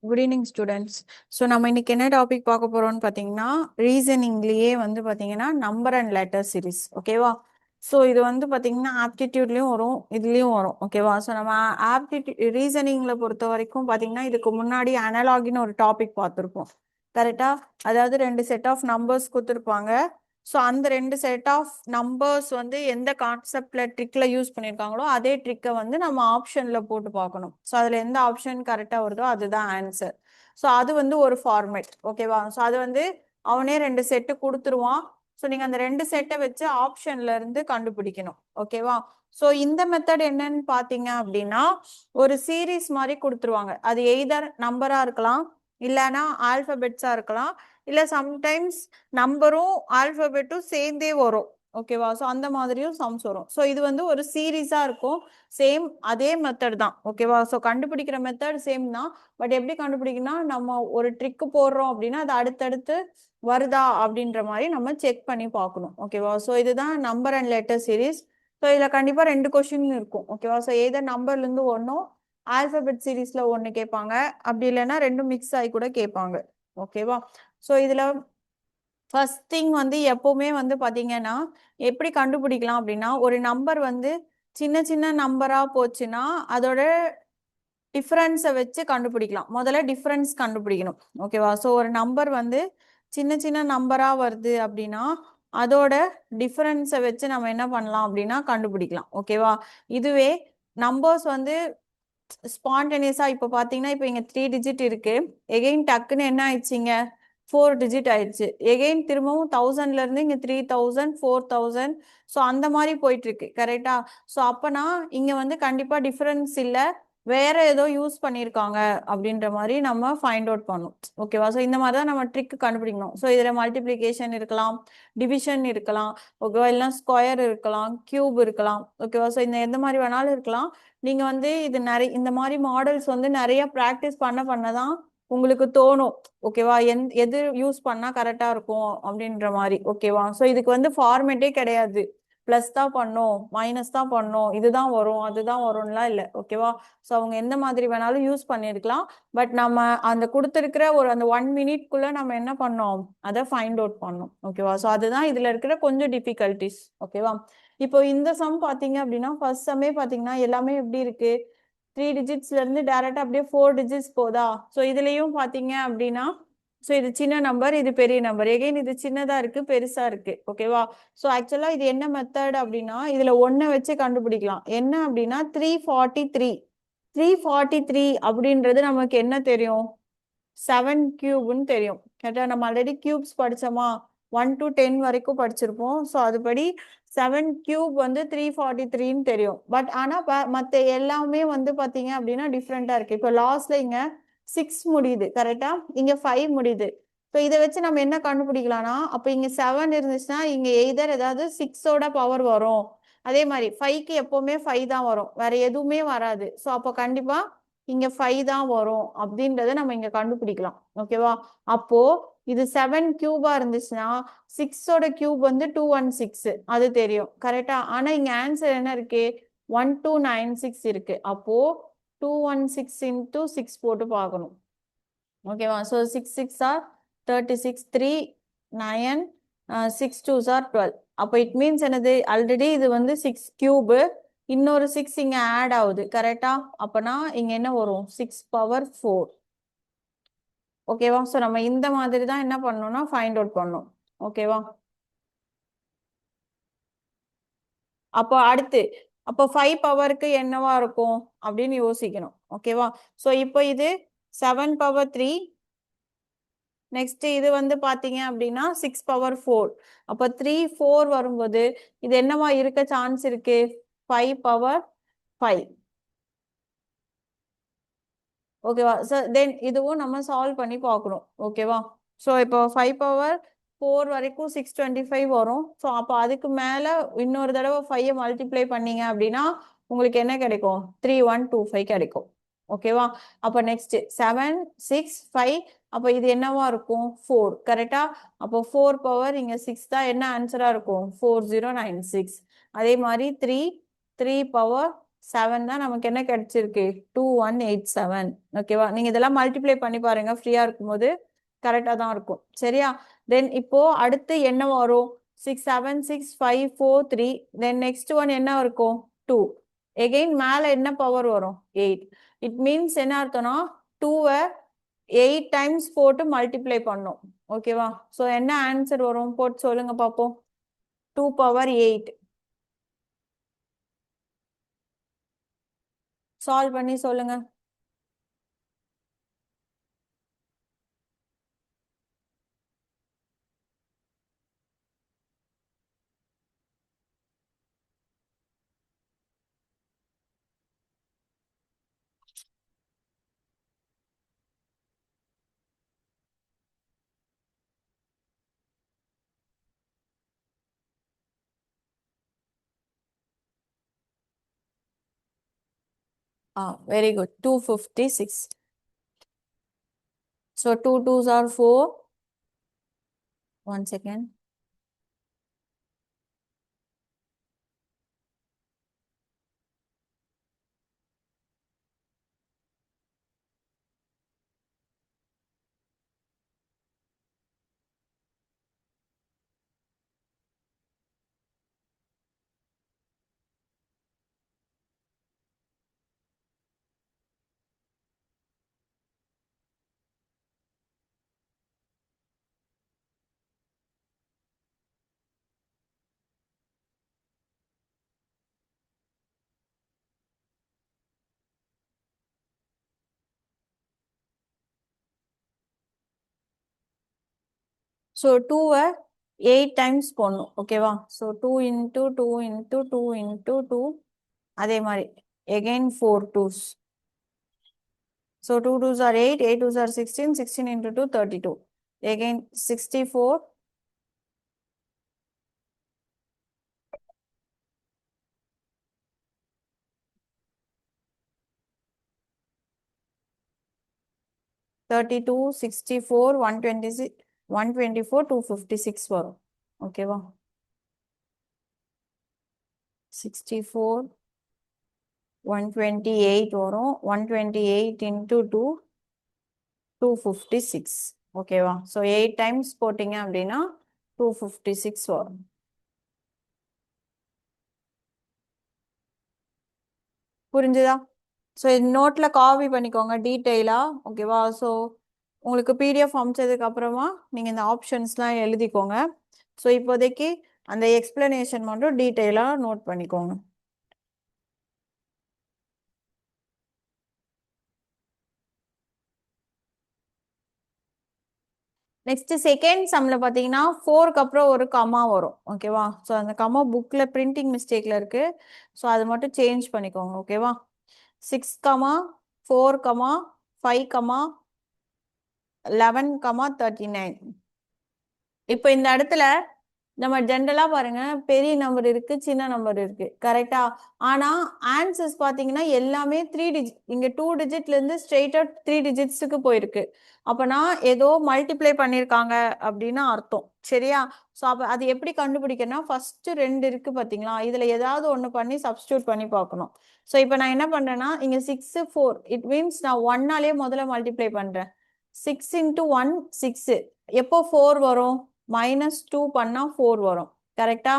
Good evening students. So நம்ம இன்னைக்கு என்ன டாபிக் பார்க்க போறோம்னு பார்த்தீங்கன்னா ரீசனிங்லேயே வந்து பார்த்தீங்கன்னா நம்பர் அண்ட் லெட்டர் சீரிஸ். ஓகேவா? ஸோ இது வந்து பார்த்தீங்கன்னா ஆப்டிடியூட்லேயும் வரும், இதுலேயும் வரும். ஓகேவா? ஸோ நம்ம ரீசனிங்கில் பொறுத்த வரைக்கும் பார்த்தீங்கன்னா இதுக்கு முன்னாடி அனலாகின்னு ஒரு டாபிக் பார்த்துருப்போம். கரெக்டா? அதாவது ரெண்டு செட் ஆஃப் நம்பர்ஸ் கொடுத்துருப்பாங்க. ஸோ அந்த ரெண்டு செட் ஆஃப் நம்பர்ஸ் வந்து எந்த கான்செப்ட்ல ட்ரிக்ல யூஸ் பண்ணியிருக்காங்களோ அதே ட்ரிக்கை வந்து நம்ம ஆப்ஷன்ல போட்டு பார்க்கணும். ஸோ அதில் எந்த ஆப்ஷன் கரெக்டாக வருதோ அதுதான் ஆன்சர். ஸோ அது வந்து ஒரு ஃபார்மேட். ஓகேவா? ஸோ அது வந்து அவனே ரெண்டு செட்டு கொடுத்துருவான். ஸோ நீங்கள் அந்த ரெண்டு செட்டை வச்சு ஆப்ஷன்ல இருந்து கண்டுபிடிக்கணும். ஓகேவா? ஸோ இந்த மெத்தட் என்னன்னு பார்த்தீங்க அப்படின்னா ஒரு சீரீஸ் மாதிரி கொடுத்துருவாங்க. அது எய்தர் நம்பரா இருக்கலாம், இல்லைன்னா ஆல்பபெட்ஸா இருக்கலாம், இல்லை சம்டைம்ஸ் நம்பரும் ஆல்பபெட்டும் சேர்ந்தே வரும். ஓகேவா? ஸோ அந்த மாதிரியும் சம்ஸ் வரும். ஸோ இது வந்து ஒரு சீரீஸா இருக்கும். சேம் அதே மெத்தட் தான். ஓகேவா? ஸோ கண்டுபிடிக்கிற மெத்தட் சேம் தான். பட் எப்படி கண்டுபிடிக்கணும்னா நம்ம ஒரு ட்ரிக்கு போடுறோம் அப்படின்னா அது அடுத்தடுத்து வருதா அப்படின்ற மாதிரி நம்ம செக் பண்ணி பார்க்கணும். ஓகேவா? ஸோ இதுதான் number and letter series. So இதில் கண்டிப்பாக ரெண்டு கொஸ்டின் இருக்கும். ஓகேவா? ஸோ ஏதோ நம்பர்லேருந்து ஒன்றும் ஆல்பபெட் சீரீஸ்ல ஒன்று கேட்பாங்க, அப்படி இல்லைன்னா ரெண்டும் மிக்ஸ் ஆகி கூட கேட்பாங்க. ஓகேவா? ஸோ இதில் ஃபர்ஸ்ட் திங் வந்து எப்பவுமே வந்து பார்த்தீங்கன்னா எப்படி கண்டுபிடிக்கலாம் அப்படின்னா ஒரு நம்பர் வந்து சின்ன சின்ன நம்பரா போச்சுன்னா அதோட டிஃபரன்ஸை வச்சு கண்டுபிடிக்கலாம். முதல்ல டிஃபரன்ஸ் கண்டுபிடிக்கணும். ஓகேவா? ஸோ ஒரு நம்பர் வந்து சின்ன சின்ன நம்பரா வருது அப்படின்னா அதோட டிஃபரன்ஸை வச்சு நம்ம என்ன பண்ணலாம் அப்படின்னா கண்டுபிடிக்கலாம். ஓகேவா? இதுவே நம்பர்ஸ் வந்து ஸ்பான்டேனியஸா இப்போ பார்த்தீங்கன்னா இப்போ இங்கே 3 டிஜிட் இருக்கு, எகெயின் டக்குன்னு என்ன ஆயிடுச்சிங்க 4 டிஜிட் ஆயிடுச்சு. எகெயின் திரும்பவும் 1000ல இருந்து இங்கே 3000 4000. ஸோ அந்த மாதிரி போயிட்டு இருக்கு. கரெக்டா? ஸோ அப்பனா இங்க வந்து கண்டிப்பா டிஃபரன்ஸ் இல்லை, வேற ஏதோ யூஸ் பண்ணியிருக்காங்க அப்படின்ற மாதிரி நம்ம ஃபைண்ட் அவுட் பண்ணணும். ஓகேவா? ஸோ இந்த மாதிரி தான் நம்ம ட்ரிக் கண்டுபிடிக்கணும். ஸோ இதில் மல்டிப்ளிகேஷன் இருக்கலாம், டிவிஷன் இருக்கலாம், ஓகேவா? இல்லைனா ஸ்கொயர் இருக்கலாம், கியூப் இருக்கலாம். ஓகேவா? ஸோ இந்த எந்த மாதிரி வேணாலும் இருக்கலாம். நீங்க வந்து இது நிறைய இந்த மாதிரி மாடல்ஸ் வந்து நிறைய ப்ராக்டிஸ் பண்ணதான் உங்களுக்கு தோணும். ஓகேவா? எது யூஸ் பண்ணா கரெக்டா இருக்கும் அப்படின்ற மாதிரி. ஓகேவா? ஸோ இதுக்கு வந்து ஃபார்மேட்டே கிடையாது. பிளஸ் தான் பண்ணும், மைனஸ் தான் பண்ணும், இதுதான் வரும் அதுதான் வரும்லாம் இல்லை. ஓகேவா? ஸோ அவங்க எந்த மாதிரி வேணாலும் யூஸ் பண்ணியிருக்கலாம். பட் நம்ம அந்த கொடுத்துருக்கிற ஒரு அந்த 1 மினிட்குள்ள நம்ம என்ன பண்ணோம் அதை ஃபைண்ட் அவுட் பண்ணோம். ஓகேவா? ஸோ அதுதான் இதுல இருக்கிற கொஞ்சம் டிஃபிகல்டிஸ். ஓகேவா? இப்போ இந்த சம் பாத்தீங்க அப்படின்னா ஃபர்ஸ்ட் சம்மே பாத்தீங்கன்னா எல்லாமே எப்படி இருக்கு, 3 டிஜிட்ஸ்ல இருந்து டைரக்டா அப்படியே 4 டிஜிட்ஸ் போதா. ஸோ இதுலயும் பாத்தீங்க அப்படின்னா ஸோ இது சின்ன நம்பர், இது பெரிய நம்பர், எகைன் இது சின்னதா இருக்கு பெருசா இருக்கு. ஓகேவா? ஸோ ஆக்சுவலா இது என்ன மெத்தட் அப்படின்னா இதுல ஒன்ன வச்சு கண்டுபிடிக்கலாம். என்ன அப்படின்னா 343. 343 அப்படின்றது நமக்கு என்ன தெரியும், 7 கியூப்னு தெரியும். கேட்டா நம்ம ஆல்ரெடி கியூப்ஸ் படிச்சோமா, 1 to 10 வரைக்கும் படிச்சிருப்போம். ஸோ அதுபடி 7 கியூப் வந்து 343ன்னு தெரியும். பட் ஆனா மற்ற எல்லாமே வந்து பாத்தீங்க அப்படின்னா டிஃப்ரெண்டா இருக்கு. இப்போ லாஸ்ட்ல இங்க 6 முடியுது, கரெக்டா? இங்க 5 முடியுது. ஸோ இதை வச்சு நம்ம என்ன கண்டுபிடிக்கலாம்னா அப்ப இங்க 7 இருந்துச்சுன்னா இங்க எய்தர் ஏதாவது 6ஓட பவர் வரும். அதே மாதிரி 5க்கு எப்பவுமே 5 தான் வரும், வேற எதுவுமே வராது. ஸோ அப்போ கண்டிப்பா இங்க 5 தான் வரும் அப்படின்றத நம்ம இங்க கண்டுபிடிக்கலாம். ஓகேவா? அப்போ இது 7 கியூபா இருந்துச்சுன்னா 6ஓட கியூப் வந்து 216 அது தெரியும். கரெக்டா? ஆனா இங்க ஆன்சர் என்ன இருக்கு, 1296 இருக்கு. அப்போ 216 into 6 போட்டு பார்க்கணும். ஓகேவா? So 6 6 are 36, 3 9, 6 2s are 12. அப்போ இட் மீன்ஸ் என்னது, ஆல்ரெடி இது வந்து 6 கியூபு, இன்னொரு 6 இங்க ஆட் ஆகுது. கரெக்டா? அப்பனா இங்க என்ன வரும், 6 power 4. ஓகேவா? ஸோ நம்ம இந்த மாதிரி தான் என்ன பண்ணணும்னா ஃபைண்ட் அவுட் பண்ணணும். ஓகேவா? அப்போ அடுத்து அப்போ 5 பவருக்கு என்னவா இருக்கும் அப்படின்னு யோசிக்கணும். ஓகேவா? ஸோ இப்போ இது 7 power 3. நெக்ஸ்ட் இது வந்து பாத்தீங்க அப்படின்னா 6 power 4. அப்போ 3 4 வரும்போது இது என்னவா இருக்க சான்ஸ் இருக்கு, 5 power 5. ஓகேவா? ஸோ தென் இதுவும் நம்ம சால்வ் பண்ணி பார்க்கணும். ஓகேவா? ஸோ இப்போ 5 power 4 வரைக்கும் 625 வரும். ஸோ அப்போ அதுக்கு மேலே இன்னொரு தடவை 5 மல்டிப்ளை பண்ணீங்க அப்படின்னா உங்களுக்கு என்ன கிடைக்கும், 3125 கிடைக்கும். ஓகேவா? அப்போ நெக்ஸ்ட் 7 6 5. அப்போ இது என்னவா இருக்கும், 4. கரெக்டா? அப்போ 4 பவர் இங்க 6 தான் என்ன ஆன்சரா இருக்கும், 4096. அதே மாதிரி 3 3 power 7 தான் நமக்கு என்ன கிடைச்சிருக்கு 2187. ஓகேவா? நீங்க இதெல்லாம் மல்டிப்ளை பண்ணி பாருங்க ஃப்ரீயா இருக்கும்போது கரெக்டா தான் இருக்கும். சரியா? தென் இப்போ அடுத்து என்ன வரும்? 6 7 6 5 4 3. தென் நெக்ஸ்ட் ஒன் என்ன இருக்கும்? 2. எகைன் மேல என்ன பவர் வரும்? 8. இட் மீன்ஸ் என்ன அர்த்தம்னா 2வை 8 டைம்ஸ் போட்டு மல்டிப்ளை பண்ணும். ஓகேவா? ஸோ என்ன ஆன்சர் வரும்? போட்டு சொல்லுங்க பார்ப்போம். 2 பவர் 8. சால்வ் பண்ணி சொல்லுங்க. Very good. 256. So 2 2s are 4. 1 second. 2வை 8 times போடணும். ஓகேவா? So 2 into 2 into 2 into 2. அதே மாதிரி again 4 2s. So 2 2s are 8, 8 2s are 16, 16 into 2 32. Again 64. 32 64 126 124 256 வரும். ஓகேவா? 64 128 வரும். 128 into 2 256. ஓகேவா? ஸோ 8 டைம்ஸ் போட்டீங்க அப்படின்னா 256 வரும். புரிஞ்சுதா? ஸோ இது நோட்ல காப்பி பண்ணிக்கோங்க டீட்டெயிலா. ஓகேவா? ஸோ உங்களுக்கு பிடிஎஃப் அமிச்சதுக்கு அப்புறமா நீங்க இந்த ஆப்ஷன்ஸ்லாம் எழுதிக்கோங்க. ஸோ இப்போதைக்கு அந்த எக்ஸ்பிளனேஷன் மட்டும் டீட்டெயிலா நோட் பண்ணிக்கோங்க. நெக்ஸ்ட் செகண்ட் சம்ல பாத்தீங்கன்னா 4க்கு அப்புறம் ஒரு கமா வரும். ஓகேவா? ஸோ அந்த கமா புக்ல பிரிண்டிங் மிஸ்டேக்ல இருக்கு. ஸோ அது மட்டும் சேஞ்ச் பண்ணிக்கோங்க. ஓகேவா? 6 கமா 4 கமா 5 கமா 11 கமா 39. இப்போ இந்த இடத்துல நம்ம ஜென்ரலா பாருங்க பெரிய நம்பர் இருக்கு சின்ன நம்பர் இருக்கு. கரெக்டா? ஆனா ஆன்சர்ஸ் பாத்தீங்கன்னா எல்லாமே 3 டிஜிட். இங்க 2 டிஜிட்ல இருந்து ஸ்ட்ரெயிட்டா 3 டிஜிட்ஸுக்கு போயிருக்கு. அப்பனா ஏதோ மல்டிப்ளை பண்ணிருக்காங்க அப்படின்னு அர்த்தம். சரியா? ஸோ அப்ப அது எப்படி கண்டுபிடிக்கணும்னா ஃபர்ஸ்ட் 2 இருக்கு பாத்தீங்களா? இதுல ஏதாவது ஒண்ணு பண்ணி சப்ஸ்டியூட் பண்ணி பார்க்கணும். ஸோ இப்போ நான் என்ன பண்றேன்னா இங்க 6 4 இட் மீன்ஸ் நான் 1ஆலே முதல்ல மல்டிப்ளை பண்றேன். 6 into 1 6. எப்போ 4 வரும்? -2 பண்ணா 4 வரும். கரெக்டா?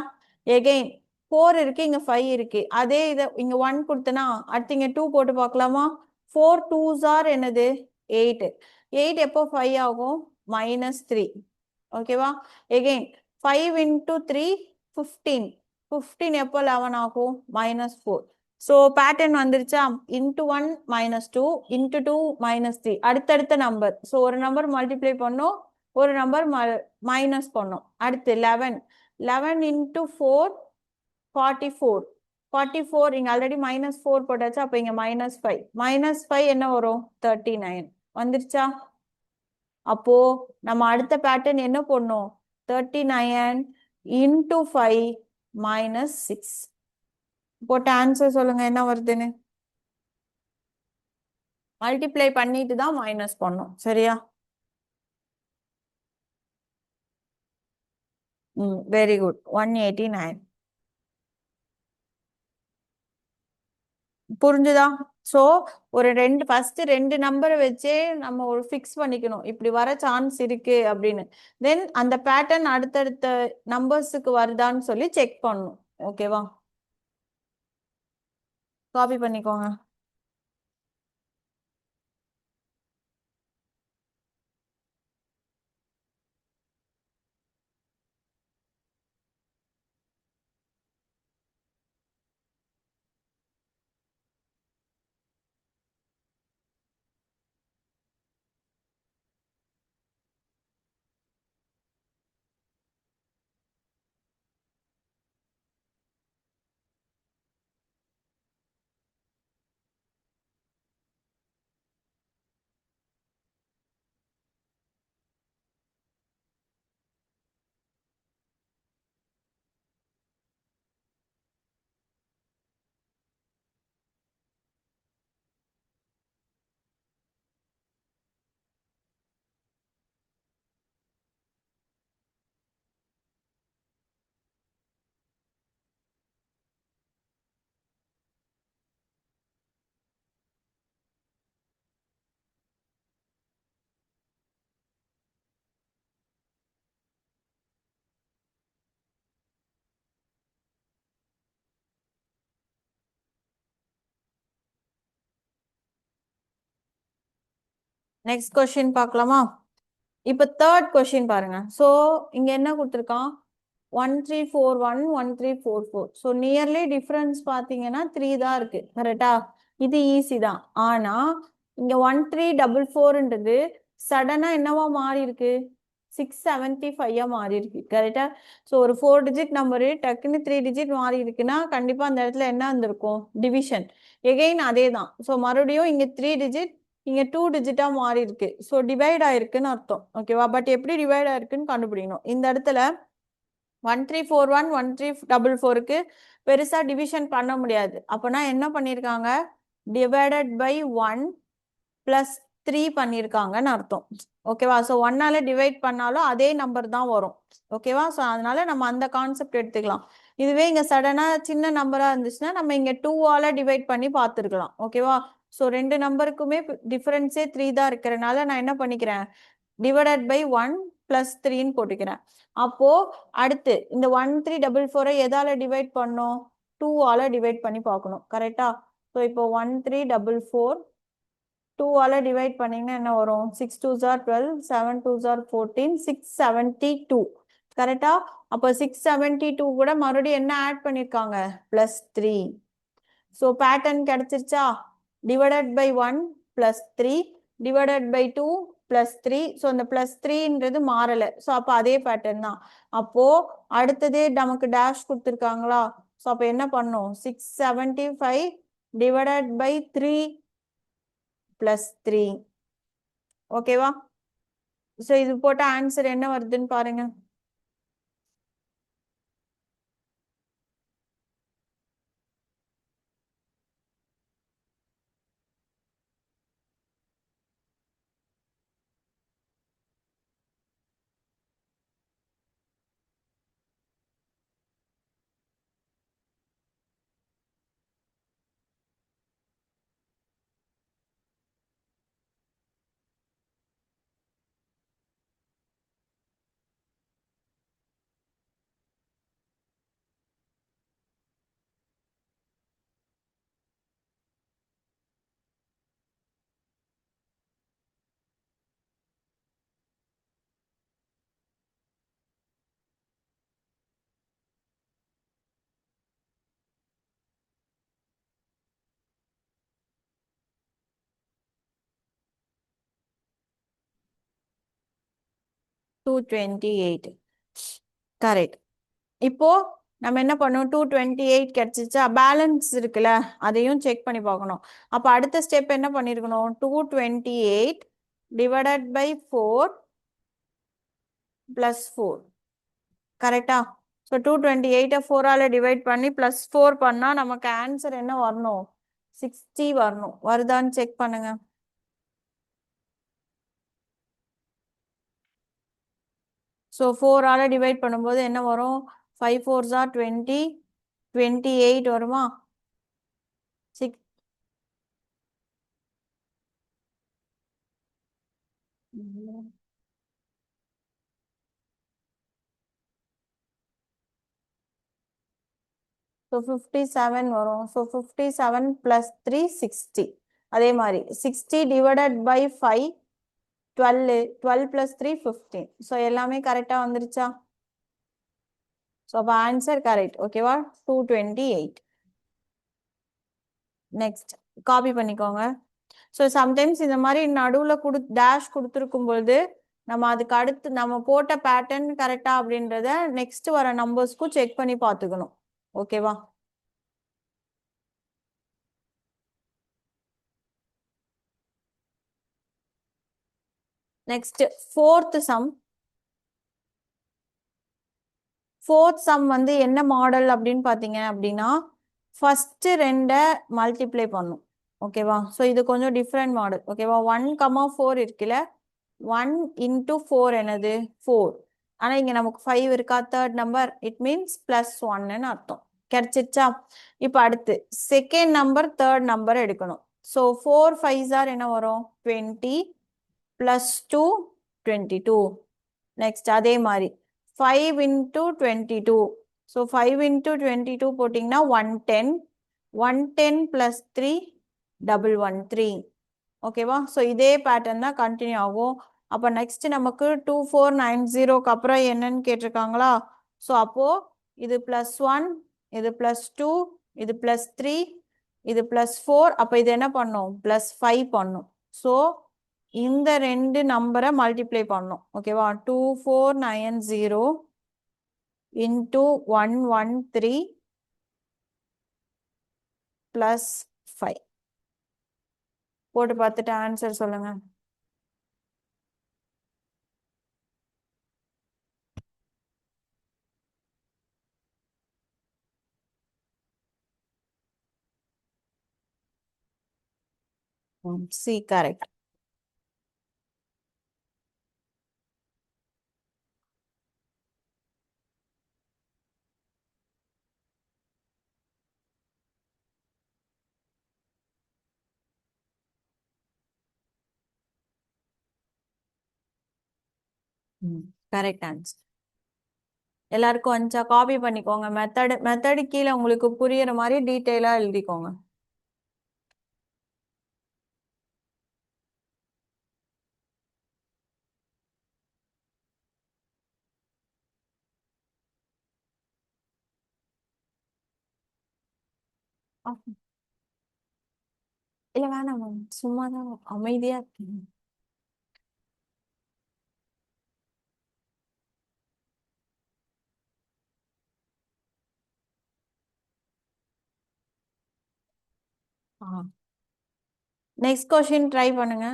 எகெயின் 4 இருக்கு, இங்க 5 இருக்கு. அதே இதை இங்க 1 கொடுத்தனா அடுத்து இங்க 2 போட்டு பார்க்கலாமா? 4 2s are என்னது? 8. 8 எப்போ 5 ஆகும்? -3. ஓகேவா? Again 5 into 3 15. 15 எப்போ 11 ஆகும்? -4. ஸோ பேட்டர்ன் வந்துருச்சா? இன்ட்டு 1 -2 இன்ட்டு 2 -3 அடுத்தடுத்த நம்பர். ஸோ ஒரு நம்பர் மல்டிப்ளை பண்ணோம், ஒரு நம்பர் மைனஸ் பண்ணோம். அடுத்து 11 11 இன்ட்டு 4 44. 44 இங்க ஆல்ரெடி -4 போட்டாச்சு. அப்போ இங்க -5 -5 என்ன வரும்? 39 வந்துருச்சா? அப்போ நம்ம அடுத்த பேட்டர்ன் என்ன பண்ணோம்? 39 இன்ட்டு 5 -6 போட்ட ஆன்சர் சொல்லுங்க என்ன வருதுன்னு. மல்டிப்ளை பண்ணிட்டு தான் மைனஸ் பண்ணும். சரியா? Very good. 189. புரிஞ்சுதா? ஸோ ஒரு ரெண்டு நம்பரை வச்சே நம்ம ஒரு ஃபிக்ஸ் பண்ணிக்கணும், இப்படி வர சான்ஸ் இருக்கு அப்படின்னு. தென் அந்த பேட்டர்ன் அடுத்தடுத்த நம்பர்ஸுக்கு வருதான்னு சொல்லி செக் பண்ணணும். ஓகேவா? காப்பி பண்ணிக்கோங்க. நெக்ஸ்ட் கொஸ்டின் பார்க்கலாமா? இப்போ தேர்ட் கொஸ்டின் பாருங்க. ஸோ இங்க என்ன கொடுத்துருக்கான்? 1341 1344. ஸோ நியர்லி டிஃபரன்ஸ் பார்த்தீங்கன்னா 3 தான் இருக்கு. கரெக்டா? இது ஈஸி தான். ஆனா இங்க 1344ன்றது சடனா என்னவா மாறி இருக்கு? 675 மாறி இருக்கு. கரெக்டா? ஸோ ஒரு 4 டிஜிட் நம்பரு டக்குன்னு 3 டிஜிட் மாறி இருக்குன்னா கண்டிப்பா அந்த இடத்துல என்ன இருந்திருக்கும்? டிவிஷன். எகெயின் அதே தான். ஸோ மறுபடியும் இங்க 3 டிஜிட், இங்க 2 டிஜிட்டா மாறி இருக்கு. ஸோ டிவைட் ஆயிருக்குன்னு அர்த்தம். ஓகேவா? பட் எப்படி டிவைட் ஆயிருக்குன்னு கண்டுபிடிக்கணும். இந்த இடத்துல 1341 1344க்கு பெருசா டிவிஷன் பண்ண முடியாது. அப்பனா என்ன பண்ணிருக்காங்க? டிவைடட் பை 1 பிளஸ் 3 பண்ணிருக்காங்கன்னு அர்த்தம். ஓகேவா? ஸோ 1ஆல டிவைட் பண்ணாலும் அதே நம்பர் தான் வரும். ஓகேவா? ஸோ அதனால நம்ம அந்த கான்செப்ட் எடுத்துக்கலாம். இதுவே இங்க சடனா சின்ன நம்பரா இருந்துச்சுன்னா நம்ம இங்க 2ஆல டிவைட் பண்ணி பார்த்துருக்கலாம். ஓகேவா? ஸோ ரெண்டு நம்பருக்குமே டிஃபரன்ஸே 3 தான் இருக்கிறனால நான் என்ன பண்ணிக்கிறேன்? டிவைடட் பை 1 பிளஸ் 3ன்னு போட்டுக்கிறேன். அப்போ அடுத்து இந்த 1344 எதால டிவைட் பண்ணோம்? 2ஆல டிவைட் பண்ணி பார்க்கணும். கரெக்டா? ஸோ இப்போ 1344 2ஆல டிவைட் பண்ணீங்கன்னா என்ன வரும்? 6 2s are 12, 7 2s are 14, 672. கரெக்டா? அப்போ 672 கூட மறுபடியும் என்ன ஆட் பண்ணிருக்காங்க? பிளஸ் 3. ஸோ பேட்டர்ன் கிடைச்சிருச்சா? Divided by 1 plus 3 divided by 2 plus 3. So இந்த பிளஸ் 3ன்றது மாறலை. ஸோ அப்போ அதே பேட்டர்ன் தான். அப்போ அடுத்தது நமக்கு டேஷ் கொடுத்துருக்காங்களா? ஸோ அப்போ என்ன பண்ணும்? 675 டிவைடட் பை 3 பிளஸ் 3. ஓகேவா? ஸோ இது போட்ட ஆன்சர் என்ன வருதுன்னு பாருங்க. Two twenty eight. கரெக்ட். இப்போ நம்ம என்ன பண்ணோம்? 228 கிடைச்சிச்சா? பேலன்ஸ் இருக்குல்ல, அதையும் செக் பண்ணி பார்க்கணும். அப்போ அடுத்த ஸ்டெப் என்ன பண்ணிருக்கணும்? 228 டிவைடட் பை 4 பிளஸ் 4. கரெக்டா? ஸோ 228 4ஆல டிவைட் பண்ணி பிளஸ் 4 பண்ணா நமக்கு ஆன்சர் என்ன வரணும்? 60 வரணும். வருதான்னு செக் பண்ணுங்க. ஸோ 4ஆல டிவைட் பண்ணும்போது என்ன வரும்? 5 4s are 20, 28 வருமா? 6 ஸோ 57 வரும். ஸோ 57 + 3 60. அதே மாதிரி 60 டிவைடட் பை 5 12. 12 + 3 15. ஸோ எல்லாமே கரெக்டாக வந்துருச்சா? ஸோ அப்போ ஆன்சர் கரெக்ட். ஓகேவா? 228. நெக்ஸ்ட் காப்பி பண்ணிக்கோங்க. ஸோ சம்டைம்ஸ் இந்த மாதிரி நடுவில் டேஷ் கொடுத்துருக்கும் பொழுது நம்ம அதுக்கு அடுத்து நம்ம போட்ட பேட்டர்ன் கரெக்டா அப்படின்றத நெக்ஸ்ட் வர நம்பர்ஸ்க்கும் செக் பண்ணி பார்த்துக்கணும். ஓகேவா? Next fourth some. Fourth some வந்து என்ன மாடல் அப்படின்னு பார்த்தீங்க அப்படின்னா ஃபர்ஸ்ட் ரெண்டை மல்டிப்ளை பண்ணும். ஓகேவா? ஸோ இது கொஞ்சம் டிஃப்ரெண்ட் மாடல். ஓகேவா? 1,4 இருக்குல்ல, 1 × 4 என்னது 4. ஆனால் இங்கே நமக்கு 5 இருக்கா, தேர்ட் நம்பர், இட் மீன்ஸ் +1ன்னு அர்த்தம். கிடைச்சிச்சா? இப்போ அடுத்து செகண்ட் நம்பர் தேர்ட் நம்பர் எடுக்கணும். ஸோ 4 5s என்ன வரும்? 20 +2 22. நெக்ஸ்ட் அதே மாதிரி 5 × 22. ஸோ 5 × 22 போட்டிங்கன்னா 110. 110 + 3 113. ஓகேவா? ஸோ இதே பேட்டர்ன் தான் கண்டினியூ ஆகும். அப்போ நெக்ஸ்ட் நமக்கு 2490க்கு அப்புறம் என்னன்னு கேட்டிருக்காங்களா? ஸோ அப்போ இது +1, இது +2, இது +3, இது +4. அப்போ இது என்ன பண்ணும்? +5 பண்ணும். ஸோ இந்த ரெண்டு நம்பரை மல்டிப்ளை பண்ணும். ஓகேவா? 2490 × 113 +5 போட்டு பார்த்துட்டு ஆன்சர் சொல்லுங்க. C correct. Correct answer. எல்லாருக்கும் வந்துச்சா? காப்பி பண்ணிக்கோங்க. மெத்தடு கீழே உங்களுக்கு புரியுற மாதிரி டீட்டெயிலா எழுதிக்கோங்க. இல்ல வேணாம் மேம், சும்மாதான் அமைதியா இருக்கேன். நெக்ஸ்ட் கொஸ்டின் ட்ரை பண்ணுங்க.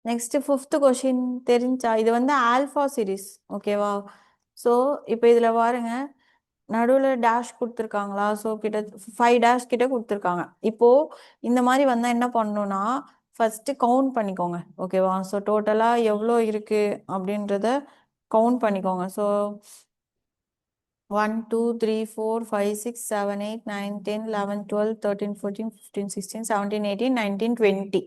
நெக்ஸ்ட் ஃபிஃப்த் கொஷின் தெரிஞ்சா இது வந்து ஆல்ஃபா சீரிஸ் ஓகேவா. ஸோ இப்போ இதில் பாருங்க நடுவில் டேஷ் கொடுத்துருக்காங்களா. ஸோ கிட்ட 5 டேஷ் கிட்ட கொடுத்துருக்காங்க. இப்போ இந்த மாதிரி வந்தால் என்ன பண்ணணும்னா ஃபர்ஸ்ட் கவுண்ட் பண்ணிக்கோங்க ஓகேவா. ஸோ டோட்டலாக எவ்வளோ இருக்கு அப்படின்றத கவுண்ட் பண்ணிக்கோங்க. ஸோ 1 2 3 4 5 6 7 8 9 10 11 12 13 14 15 16 17 18 19 20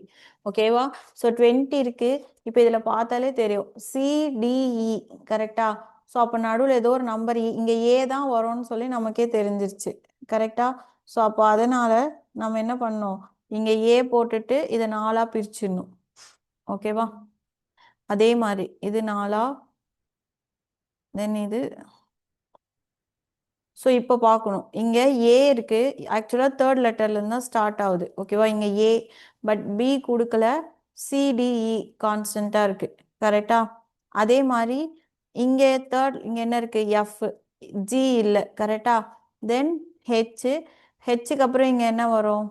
ஓகேவா. ஸோ 20 இருக்கு. இப்போ இதில் பார்த்தாலே தெரியும் சிடிஇ கரெக்டா. ஸோ அப்போ நடுவில் ஏதோ ஒரு நம்பர் இங்கே ஏ தான் வரும்னு சொல்லி நமக்கே தெரிஞ்சிருச்சு கரெக்டா. ஸோ அப்போ அதனால நம்ம என்ன பண்ணோம் இங்கே ஏ போட்டுட்டு இதை 4ஆ பிரிச்சிடணும் ஓகேவா. அதே மாதிரி இது 4ஆ தென் இது. ஸோ இப்போ பார்க்கணும் இங்கே ஏ இருக்கு. ஆக்சுவலாக தேர்ட் லெட்டர்லேருந்து தான் ஸ்டார்ட் ஆகுது ஓகேவா. இங்கே ஏ பட் பி கொடுக்கல. சிடிஇ கான்ஸ்டண்ட்டாக இருக்கு கரெக்டா. அதே மாதிரி இங்கே தேர்ட் இங்கே என்ன இருக்கு எஃப் ஜி இல்லை கரெக்டா. தென் ஹெச் ஹெச்சுக்கு அப்புறம் இங்கே என்ன வரும்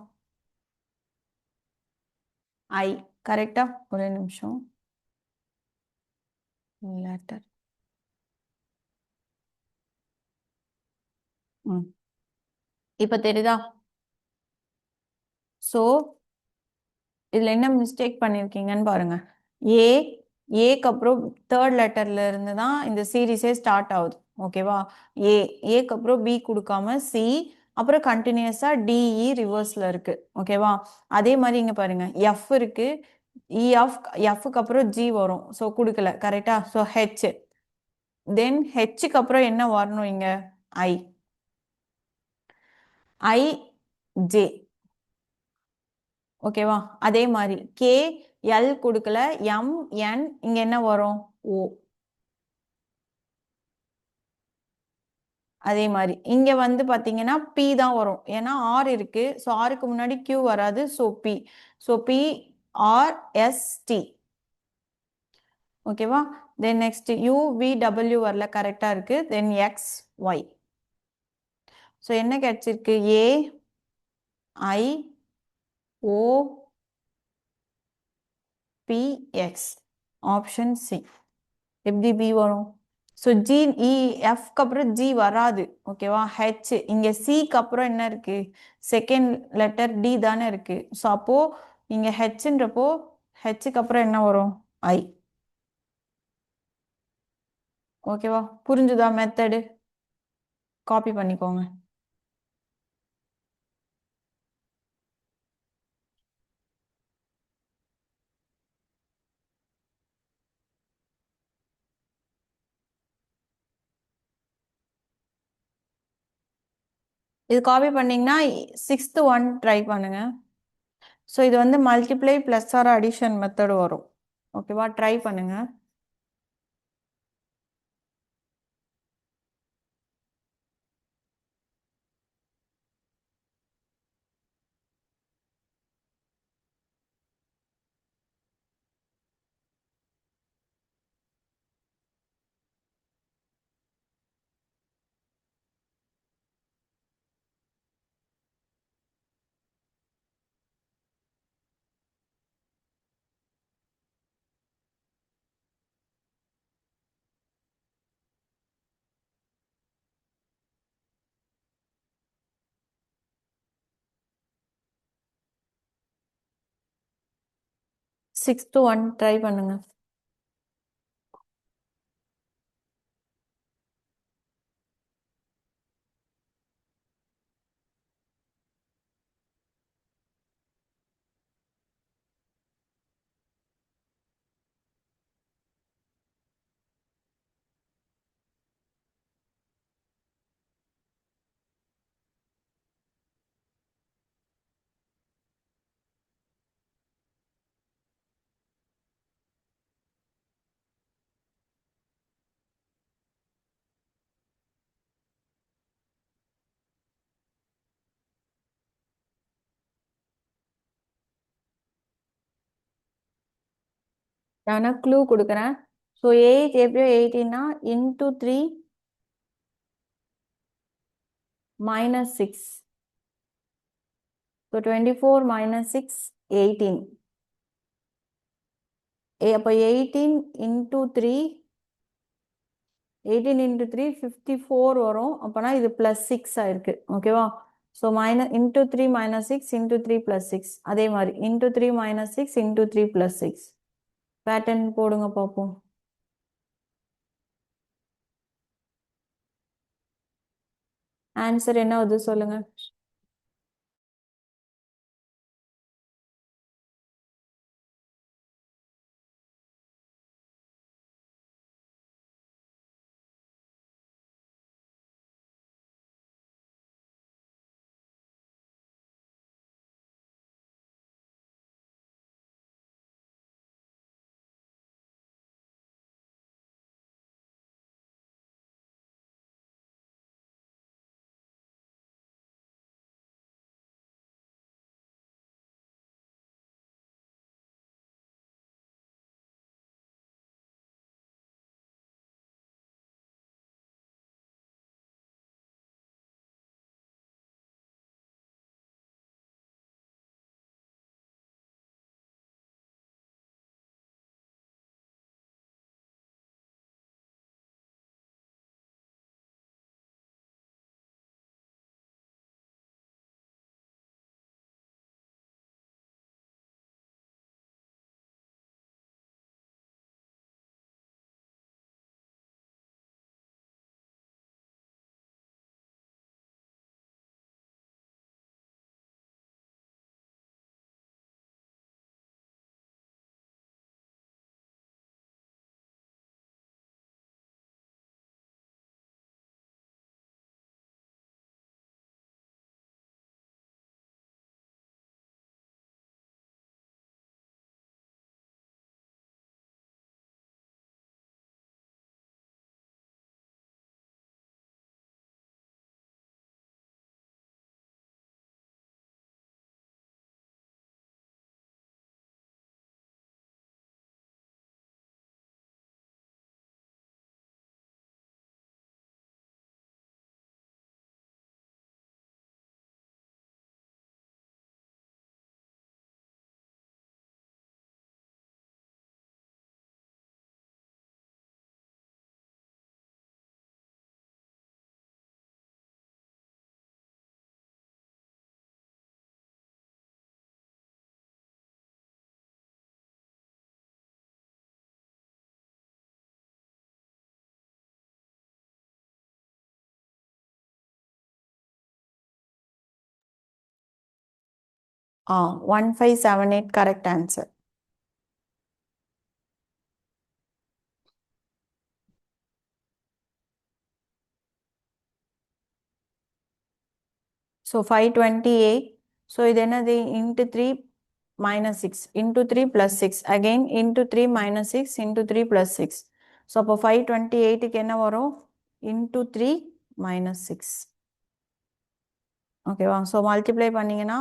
ஐ கரெக்டா. ஒரே நிமிஷம் லெட்டர் ம் இப்போ தெரியுதா. ஸோ இதில் என்ன மிஸ்டேக் பண்ணியிருக்கீங்கன்னு பாருங்க. ஏ ஏக்கு அப்புறம் தேர்ட் லெட்டர்ல இருந்து தான் இந்த சீரீஸே ஸ்டார்ட் ஆகுது ஓகேவா. ஏ ஏக்கு அப்புறம் பி கொடுக்காம சி அப்புறம் கண்டினியூஸா டிஇ ரிவர்ஸ்ல இருக்கு ஓகேவா. அதே மாதிரி இங்க பாருங்க எஃப் இருக்கு. இ ஆஃப் எஃப்க்கு அப்புறம் ஜி வரும். ஸோ கொடுக்கல கரெக்டா. ஸோ ஹெச் தென் ஹெச்சுக்கு அப்புறம் என்ன வரணும் இங்க ஐ ஐ ஜே ஓகேவா. அதே மாதிரி கே எல் கொடுக்கல எம் என் இங்க என்ன வரும் ஓ. அதே மாதிரி இங்க வந்து பாத்தீங்கன்னா பி தான் வரும் ஏன்னா ஆர் இருக்கு. ஸோ ஆருக்கு முன்னாடி கியூ வராது. So P. So P R S T ஓகேவா. Then next U V W வரல கரெக்டா இருக்கு. Then X Y. ஸோ என்ன கிடைச்சிருக்கு A I O P X option C. எப்படி பி வரும். ஸோ ஜி இ எஃப்க்கு அப்புறம் ஜி வராது ஓகேவா. ஹெச் இங்கே சிக்கு அப்புறம் என்ன இருக்கு செகண்ட் லெட்டர் டி தானே இருக்கு. ஸோ அப்போ இங்கே ஹெச்ன்றப்போ ஹெச்சுக்கு அப்புறம் என்ன வரும் ஐ ஓகேவா. புரிஞ்சுதா மெத்தடு. காப்பி பண்ணிக்கோங்க. இது காப்பி பண்ணீங்கன்னா சிக்ஸ்த் ஒன் ட்ரை பண்ணுங்க. ஸோ இது வந்து multiply plus or addition method வரும் ஓகேவா. ட்ரை பண்ணுங்க. 6th ஒன் ட்ரை பண்ணுங்க. நான் க்ளூ கொடுக்குறேன். ஸோ எயிட் எப்படியோ 18னா இன்டூ 3 minus 6. So 24 minus 6 18. அப்போ 18 into 3 வரும். அப்போனா இது +6 ஆயிருக்கு. ஓகேவா? ஸோ -3 - 6 × 3 + 6 அதே மாதிரி × 3 - 6 × 3 + 6 பேட்டர்ன் போடுங்க பார்ப்போம். ஆன்சர் என்ன வருது சொல்லுங்க. ஆ 1578 கரெக்ட் ஆன்சர். ஸோ 528. ஸோ இது என்னது × 3 - 6 × 3 + 6 அகெயின் × 3 - 6 × 3 + 6. ஸோ அப்போ 528க்கு என்ன வரும் × 3 - 6. ஓகேவா? ஸோ மல்டிப்ளை பண்ணிங்கன்னா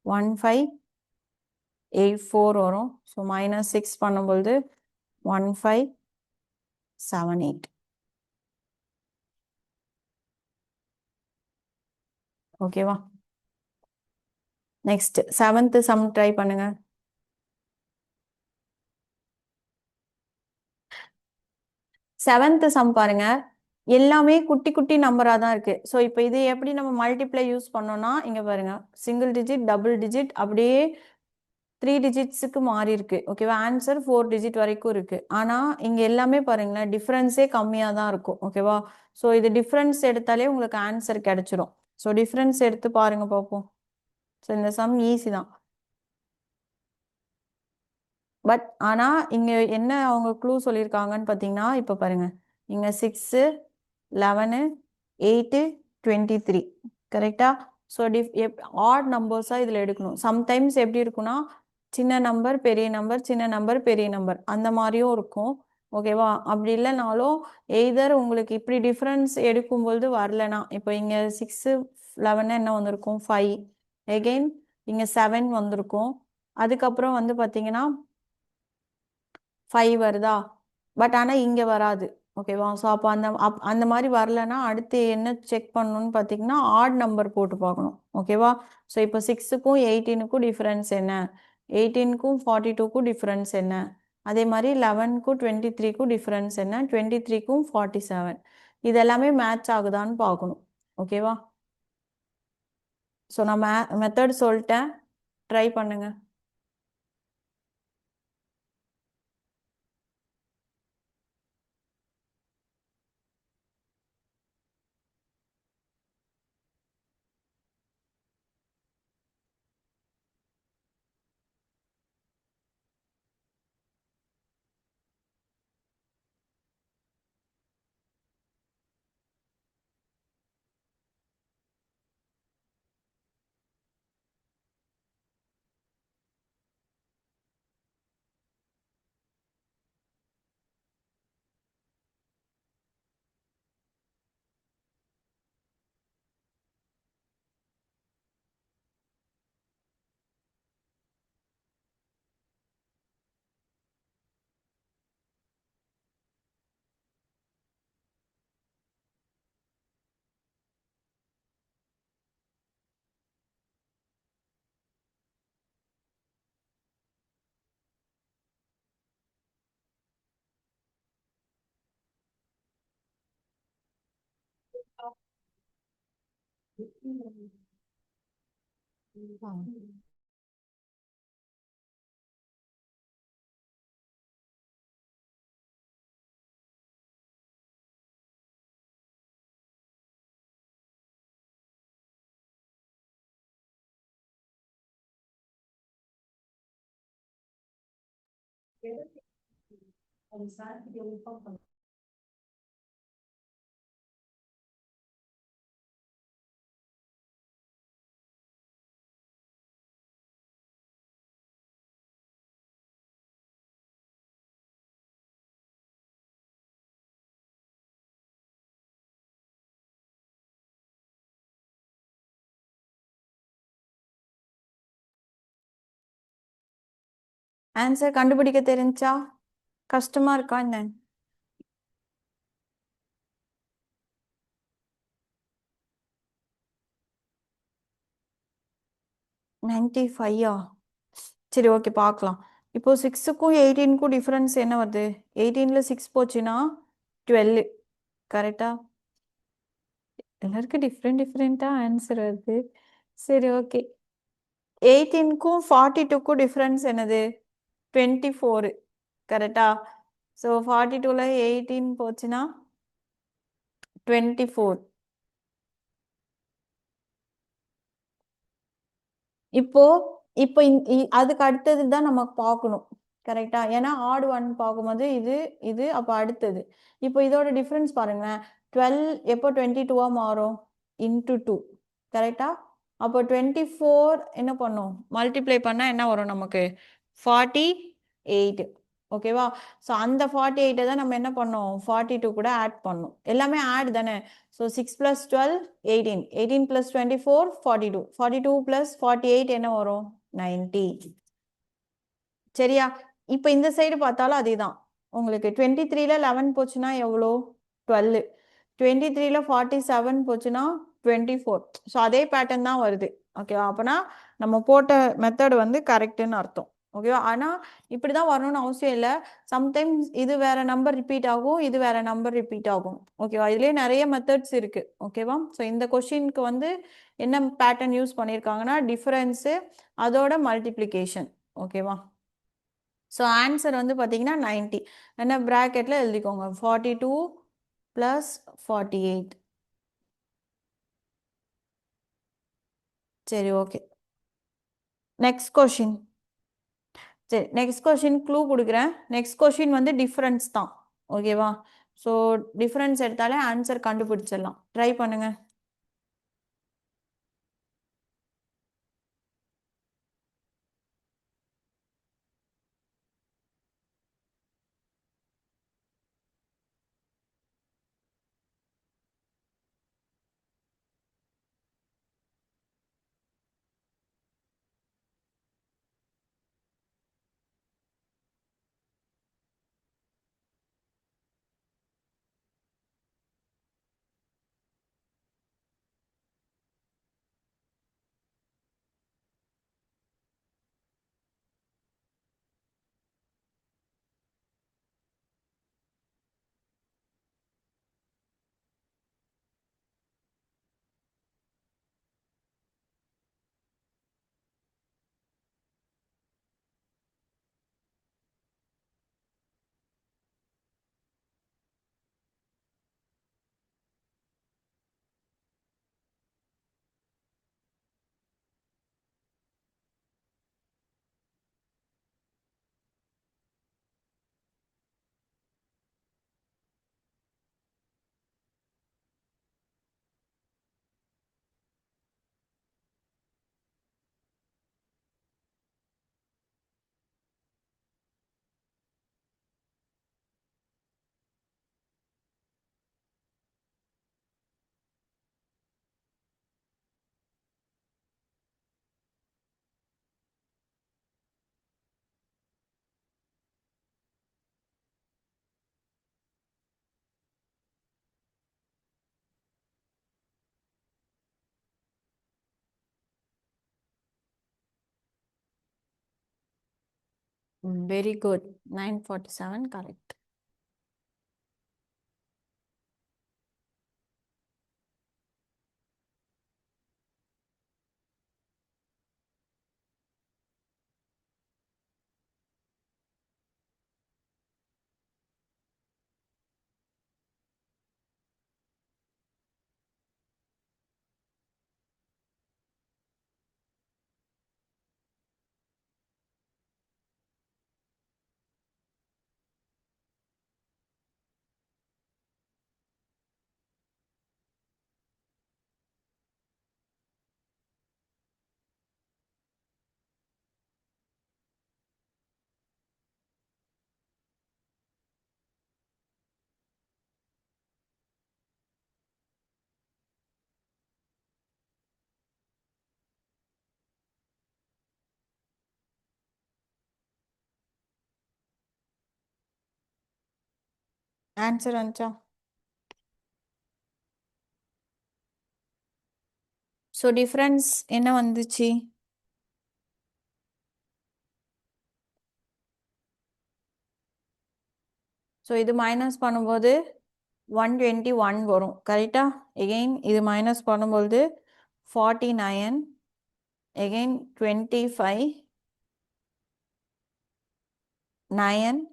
1584 வரும். ஸோ -6 பண்ணும்பொழுது 1578. ஓகேவா? நெக்ஸ்ட் 7th சம் ட்ரை பண்ணுங்க. 7th சம் பாருங்க. எல்லாமே குட்டி குட்டி நம்பரா தான் இருக்கு. ஸோ இப்போ இது எப்படி நம்ம மல்டிப்ளை யூஸ் பண்ணோம்னா இங்க பாருங்க சிங்கிள் டிஜிட் டபுள் டிஜிட் அப்படியே 3 டிஜிட்ஸுக்கு மாறி இருக்கு. ஓகேவா? ஆன்சர் 4 டிஜிட் வரைக்கும் இருக்கு. ஆனா இங்க எல்லாமே பாருங்களேன் டிஃபரன்ஸே கம்மியா தான் இருக்கும். ஓகேவா? ஸோ இது டிஃபரன்ஸ் எடுத்தாலே உங்களுக்கு ஆன்சர் கிடைச்சிரும். ஸோ டிஃபரன்ஸ் எடுத்து பாருங்க பார்ப்போம். ஸோ இந்த சம் ஈஸி தான். பட் ஆனா இங்க என்ன அவங்க க்ளூ சொல்லியிருக்காங்கன்னு பார்த்தீங்கன்னா இப்போ பாருங்க இங்க 6 11 8 23 கரெக்டா? ஸோ ஆட் நம்பர்ஸாக இதில் எடுக்கணும். சம்டைம்ஸ் எப்படி இருக்குன்னா சின்ன நம்பர் பெரிய நம்பர் சின்ன நம்பர் பெரிய நம்பர் அந்த மாதிரியும் இருக்கும். ஓகேவா? அப்படி இல்லைனாலும் எய்தர் உங்களுக்கு இப்படி டிஃப்ரென்ஸ் எடுக்கும்பொழுது வரலனா இப்போ இங்கே 6 11 என்ன வந்திருக்கும் 5 எகெயின் இங்கே 7 வந்திருக்கும். அதுக்கப்புறம் வந்து பார்த்தீங்கன்னா 5 வருதா? பட் ஆனால் இங்கே வராது. ஓகேவா? ஸோ அப்போ அந்த மாதிரி வரலன்னா அடுத்து என்ன செக் பண்ணணும்னு பார்த்தீங்கன்னா ஆட் நம்பர் போட்டு பார்க்கணும். ஓகேவா? ஸோ இப்போ 6க்கும் 18க்கும் டிஃப்ரென்ஸ் என்ன, 18க்கும் 42க்கும் டிஃப்ரென்ஸ் என்ன, அதே மாதிரி 11க்கும் 23க்கும் டிஃப்ரென்ஸ் என்ன, 23க்கும் 47. இது எல்லாமே மேட்ச் ஆகுதான்னு பார்க்கணும். ஓகேவா? ஸோ நான் மெத்தட் சொல்லிட்டேன், ட்ரை பண்ணுங்க. ஆன்சர் கண்டுபிடிக்க தெரிஞ்சா கஷ்டமா இருக்கா என்ன? 95-ஆ? சரி, ஓகே, பார்க்கலாம். இப்போ 6க்கும் 18க்கும் டிஃப்ரென்ஸ் என்ன வருது? 18ல 6 போச்சுன்னா 12. கரெக்டா? எல்லாருக்கும் டிஃப்ரெண்ட் டிஃப்ரெண்ட்டாக ஆன்சர் வருது. சரி, ஓகே. 18க்கும் 42க்கும் டிஃப்ரென்ஸ் என்னது? 24. கரெக்டா? ஸோ 42ல 18 போச்சுன்னா 24. இப்போ இப்போ அதுக்கு அடுத்தது தான் நம்ம பார்க்கணும். கரெக்டா? ஏன்னா ஆட் ஒன் பார்க்கும்போது இது இது அப்போ அடுத்தது. இப்போ இதோட டிஃப்ரென்ஸ் பாருங்களேன். 12 எப்போ 22வா மாறும்? இன்ட்டு 2. கரெக்டா? அப்போ 24 என்ன பண்ணும்? மல்டிப்ளை பண்ணால் என்ன வரும் நமக்கு? 48. ஓகேவா? ஸோ அந்த 48 தான் நம்ம என்ன பண்ணோம்? 42 கூட ஆட் பண்ணோம். எல்லாமே ஆட் தானே. ஸோ 6 + 12 18. 18 + 24 42. 42 + 48 என்ன வரும்? 90. சரியா? இப்போ இந்த சைடு பார்த்தாலும் அதே தான். உங்களுக்கு 23ல 11 போச்சுன்னா எவ்வளோ? 12. 23ல 47 போச்சுன்னா 24. ஸோ அதே பேட்டர்ன் தான் வருது. ஓகேவா? அப்போனா நம்ம போட்ட மெத்தட் வந்து கரெக்டுன்னு அர்த்தம். ஓகேவா? ஆனால் இப்படி தான் வரணும்னு அவசியம் இல்லை. சம்டைம்ஸ் இது வேற நம்பர் ரிப்பீட் ஆகும், இது வேற நம்பர் ரிப்பீட் ஆகும். ஓகேவா? இதுலேயே நிறைய மெத்தட்ஸ் இருக்கு. ஓகேவா? ஸோ இந்த கொஷினுக்கு வந்து என்ன பேட்டர்ன் யூஸ் பண்ணியிருக்காங்கன்னா டிஃபரன்ஸு, அதோட மல்டிப்ளிகேஷன். ஓகேவா? ஸோ ஆன்சர் வந்து பார்த்தீங்கன்னா 90. என்ன ப்ராக்கெட்டில் எழுதிக்கோங்க, 42 + 48. சரி, ஓகே. Next question. சரி, நெக்ஸ்ட் கொஷின் க்ளூ கொடுக்குறேன். நெக்ஸ்ட் கொஷின் வந்து டிஃப்ரென்ஸ் தான். ஓகேவா? ஸோ டிஃப்ரென்ஸ் எடுத்தாலே ஆன்சர் கண்டுபிடிச்சிடலாம். ட்ரை பண்ணுங்க. Very good. 947, correct. Answer வந்துச்சா? ஸோ டிஃப்ரென்ஸ் என்ன வந்துச்சு? ஸோ இது மைனஸ் பண்ணும்போது 121 வரும் கரெக்டா? எகெயின் இது மைனஸ் பண்ணும்போது 49, எகெயின் 25, 9.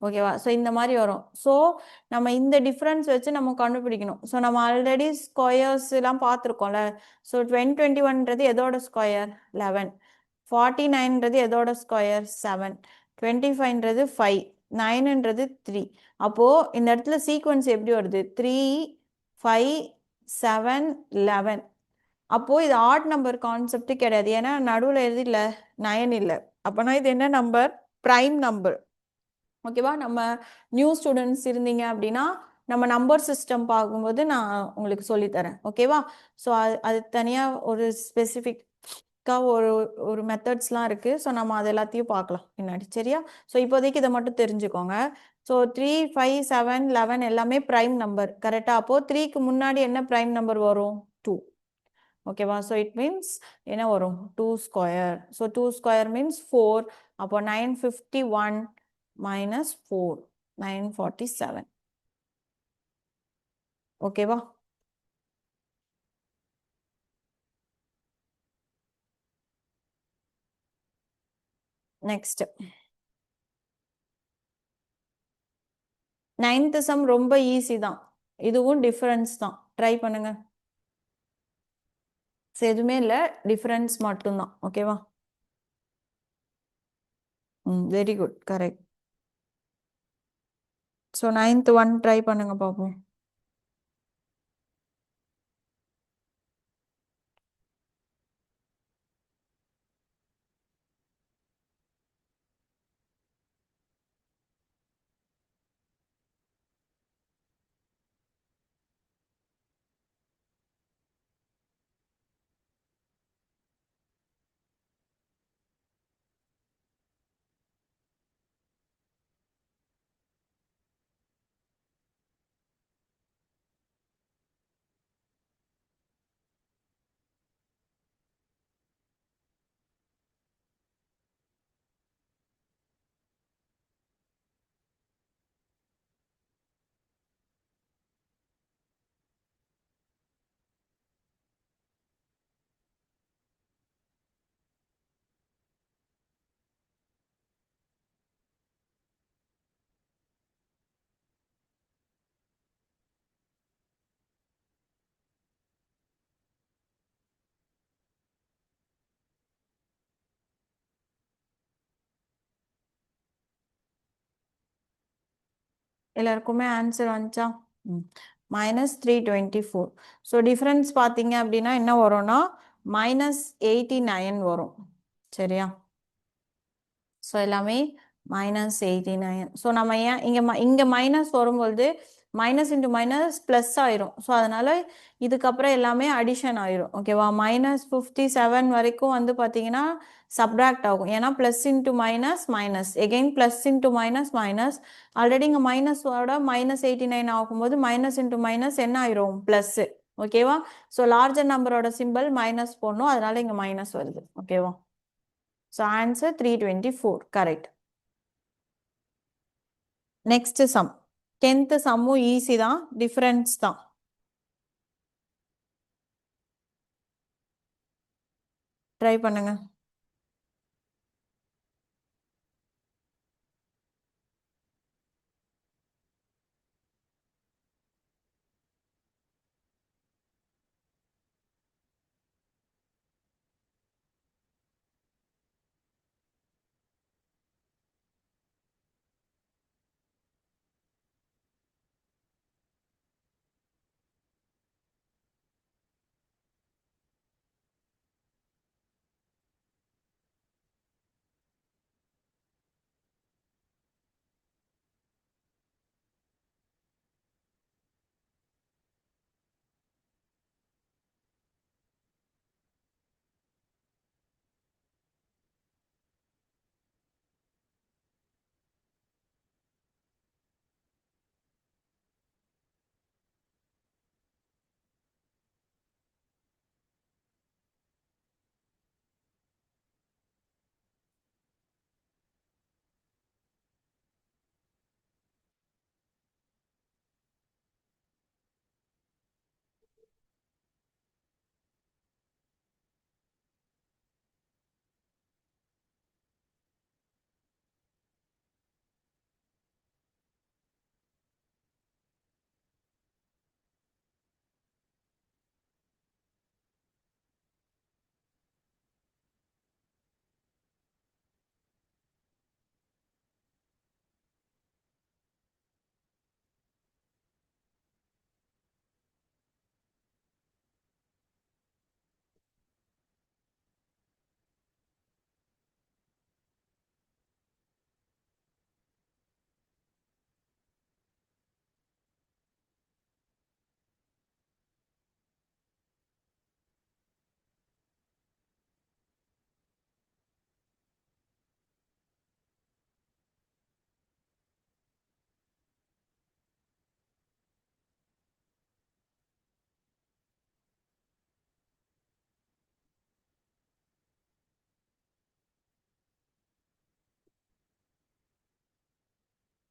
ஓகேவா? ஸோ இந்த மாதிரி வரும். ஸோ நம்ம இந்த டிஃப்ரென்ஸ் வச்சு நம்ம கண்டுபிடிக்கணும். ஸோ நம்ம ஆல்ரெடி ஸ்கொயர்ஸ் எல்லாம் பார்த்துருக்கோம்ல. ஸோ 2021ன்றது எதோட ஸ்கொயர்? 11. 49ன்றது எதோட ஸ்கொயர்? 7. 25ன்றது 5. 9ன்றது 3. அப்போ இந்த இடத்துல சீக்வன்ஸ் எப்படி வருது? 3, 5, 7, 11. அப்போ இது ஆட் நம்பர் கான்செப்ட் கிடையாது. ஏன்னா நடுவில் எழுதி இல்லை 9 இல்லை. அப்போனா இது என்ன நம்பர்? Prime number. ஓகேவா? நம்ம நியூ ஸ்டூடெண்ட்ஸ் இருந்தீங்க அப்படின்னா நம்ம நம்பர் சிஸ்டம் பார்க்கும்போது நான் உங்களுக்கு சொல்லித்தரேன். ஓகேவா? ஸோ அது தனியாக ஒரு ஸ்பெசிஃபிக்காக ஒரு மெத்தட்ஸ்லாம் இருக்குது. ஸோ நம்ம அது எல்லாத்தையும் பார்க்கலாம் பின்னாடி. சரியா? ஸோ இப்போதைக்கு இதை மட்டும் தெரிஞ்சுக்கோங்க. ஸோ 3, 5, 7, 11 எல்லாமே ப்ரைம் நம்பர் கரெக்டாக? அப்போது 3க்கு முன்னாடி என்ன ப்ரைம் நம்பர் வரும்? 2. ஓகேவா? ஸோ இட் மீன்ஸ் என்ன வரும்? 2 ஸ்கொயர். So 2 square means 4. அப்போ 951 minus 4, 947. ஓகேவா? நெக்ஸ்ட் 9th சம் ரொம்ப ஈஸி தான். இதுவும் டிஃபரன்ஸ் தான். ட்ரை பண்ணுங்க. எதுவுமே இல்லை, டிஃபரன்ஸ் மட்டும்தான். ஓகேவா? Very good, correct. So 9th one try பண்ணுங்க பார்ப்போம். எல்லாருக்குமே ஆன்சர் வந்துச்சா? -324. ஸோ டிஃபரன்ஸ் பார்த்தீங்க அப்படின்னா என்ன வரும்னா -89 வரும். சரியா? ஸோ எல்லாமே -89. ஸோ நம்ம ஏன் இங்கே மைனஸ் வரும்பொழுது மைனஸ் இன்ட்டு மைனஸ் ப்ளஸ் ஆயிரும். ஸோ அதனால இதுக்கப்புறம் எல்லாமே அடிஷன் ஆயிரும். ஓகேவா? -57 வரைக்கும் வந்து பார்த்தீங்கன்னா சப்ராக்ட் ஆகும். ஏன்னா plus into minus minus, again plus into minus minus. Already இங்கே மைனஸோட -89 ஆகும்போது மைனஸ் இன்ட்டு மைனஸ் என்ன ஆயிரும்? ப்ளஸ். ஓகேவா? ஸோ லார்ஜர் நம்பரோட சிம்பிள் மைனஸ் போடணும். அதனால இங்கே மைனஸ் வருது. ஓகேவா? So answer 324 correct. Next sum 10th சம்மும் ஈஸி தான், டிஃபரன்ஸ் தான். ட்ரை பண்ணுங்க.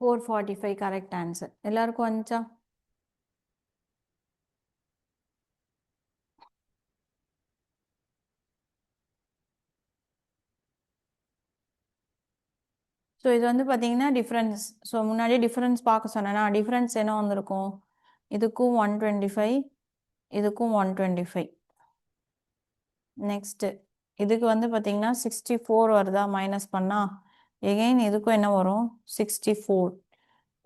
Four forty five correct answer. எல்லாருக்கும் வந்துச்சா? ஸோ இது வந்து பார்த்தீங்கன்னா டிஃப்ரென்ஸ். ஸோ முன்னாடி டிஃப்ரென்ஸ் பார்க்க சொன்னேன்னா டிஃப்ரென்ஸ் என்ன வந்திருக்கும்? இதுக்கும் 125, இதுக்கும் 125. நெக்ஸ்ட்டு இதுக்கு வந்து பார்த்தீங்கன்னா 64 வருதா, மைனஸ் பண்ணால் எகெயின் இதுக்கும் என்ன வரும்? 64.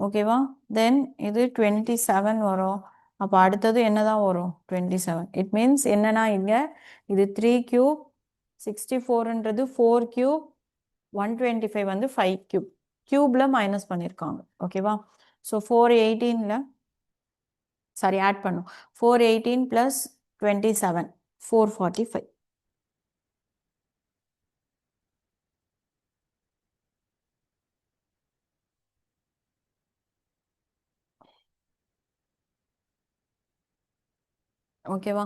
ஓகேவா? தென் இது 27 வரும். அப்போ அடுத்தது என்ன தான் வரும்? 27. இட் மீன்ஸ் என்னன்னா இங்கே இது 3 கியூப், 64ன்றது 4 கியூப், 125 வந்து 5 கியூப். கியூப்ல மைனஸ் பண்ணியிருக்காங்க. ஓகேவா? ஸோ 418ல சாரி ஆட் பண்ணும். 418 + 27 445. ஓகேவா?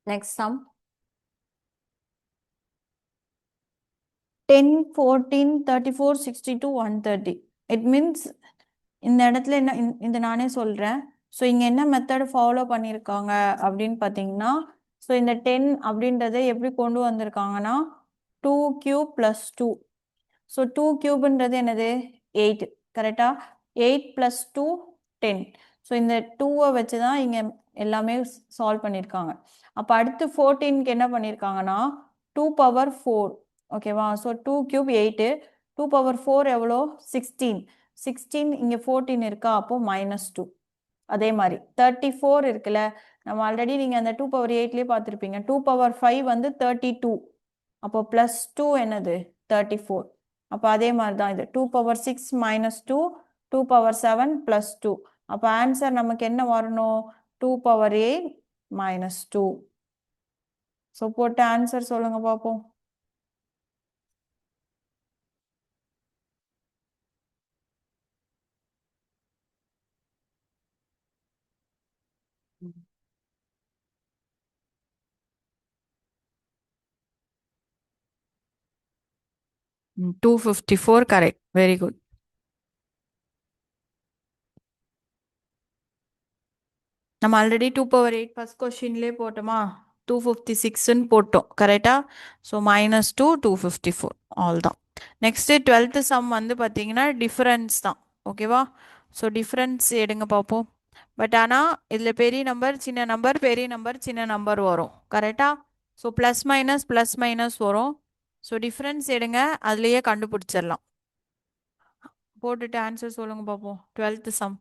Next sum 10, 14, 34, 62, 130. இட் மீன்ஸ் இந்த இடத்துல என்ன இந்த நானே சொல்கிறேன். ஸோ இங்கே என்ன மெத்தட் ஃபாலோ பண்ணியிருக்காங்க அப்படின்னு பார்த்தீங்கன்னா, ஸோ இந்த 10 அப்படின்றத எப்படி கொண்டு வந்திருக்காங்கன்னா 2 கியூப் + 2. ஸோ 2 கியூப்ன்றது என்னது? 8. கரெக்டா? 8 + 2 10. ஸோ இந்த 2-ஐ வச்சு தான் இங்கே எல்லாமே சால்வ் பண்ணியிருக்காங்க. அப்போ அடுத்து 14க்கு என்ன பண்ணியிருக்காங்கன்னா 2 பவர் 4. ஓகேவா? ஸோ 2 கியூப் 8, 2 பவர் 4 எவ்வளோ? 16. 16 இங்கே 14 இருக்கா? அப்போ -2. அதே மாதிரி 34 இருக்குல்ல, நம்ம ஆல்ரெடி நீங்கள் அந்த 2 பவர் 8லேயே பார்த்துருப்பீங்க. 2 பவர் 5 வந்து 32. அப்போ +2 என்னது? 34. அப்போ அதே மாதிரி தான் இது 2 பவர் 6 -2, 2 பவர் 7 +2. அப்போ ஆன்சர் நமக்கு என்ன வரணும்? 2 பவர் 8 -2. ஸோ போட்ட ஆன்சர் சொல்லுங்க பார்ப்போம். Mm. 254 correct. Very good. நம்ம ஆல்ரெடி 2/8 ஃபர்ஸ்ட் கொஸ்டின்லேயே போட்டோமா, 256ன்னு போட்டோம் கரெக்டா. ஸோ -2 254 ஆல் தான். நெக்ஸ்ட்டு 12th சம் வந்து பார்த்தீங்கன்னா டிஃபரன்ஸ் தான். ஓகேவா. ஸோ டிஃபரன்ஸ் எடுங்க பார்ப்போம். பட் ஆனால் இதில் பெரிய நம்பர் சின்ன நம்பர் பெரிய நம்பர் சின்ன நம்பர் வரும் கரெக்டா. ஸோ ப்ளஸ் மைனஸ் வரும். ஸோ டிஃபரன்ஸ் எடுங்க, அதுலேயே கண்டுபிடிச்சிடலாம். போட்டுட்டு ஆன்சர் சொல்லுங்க பார்ப்போம். 12th some.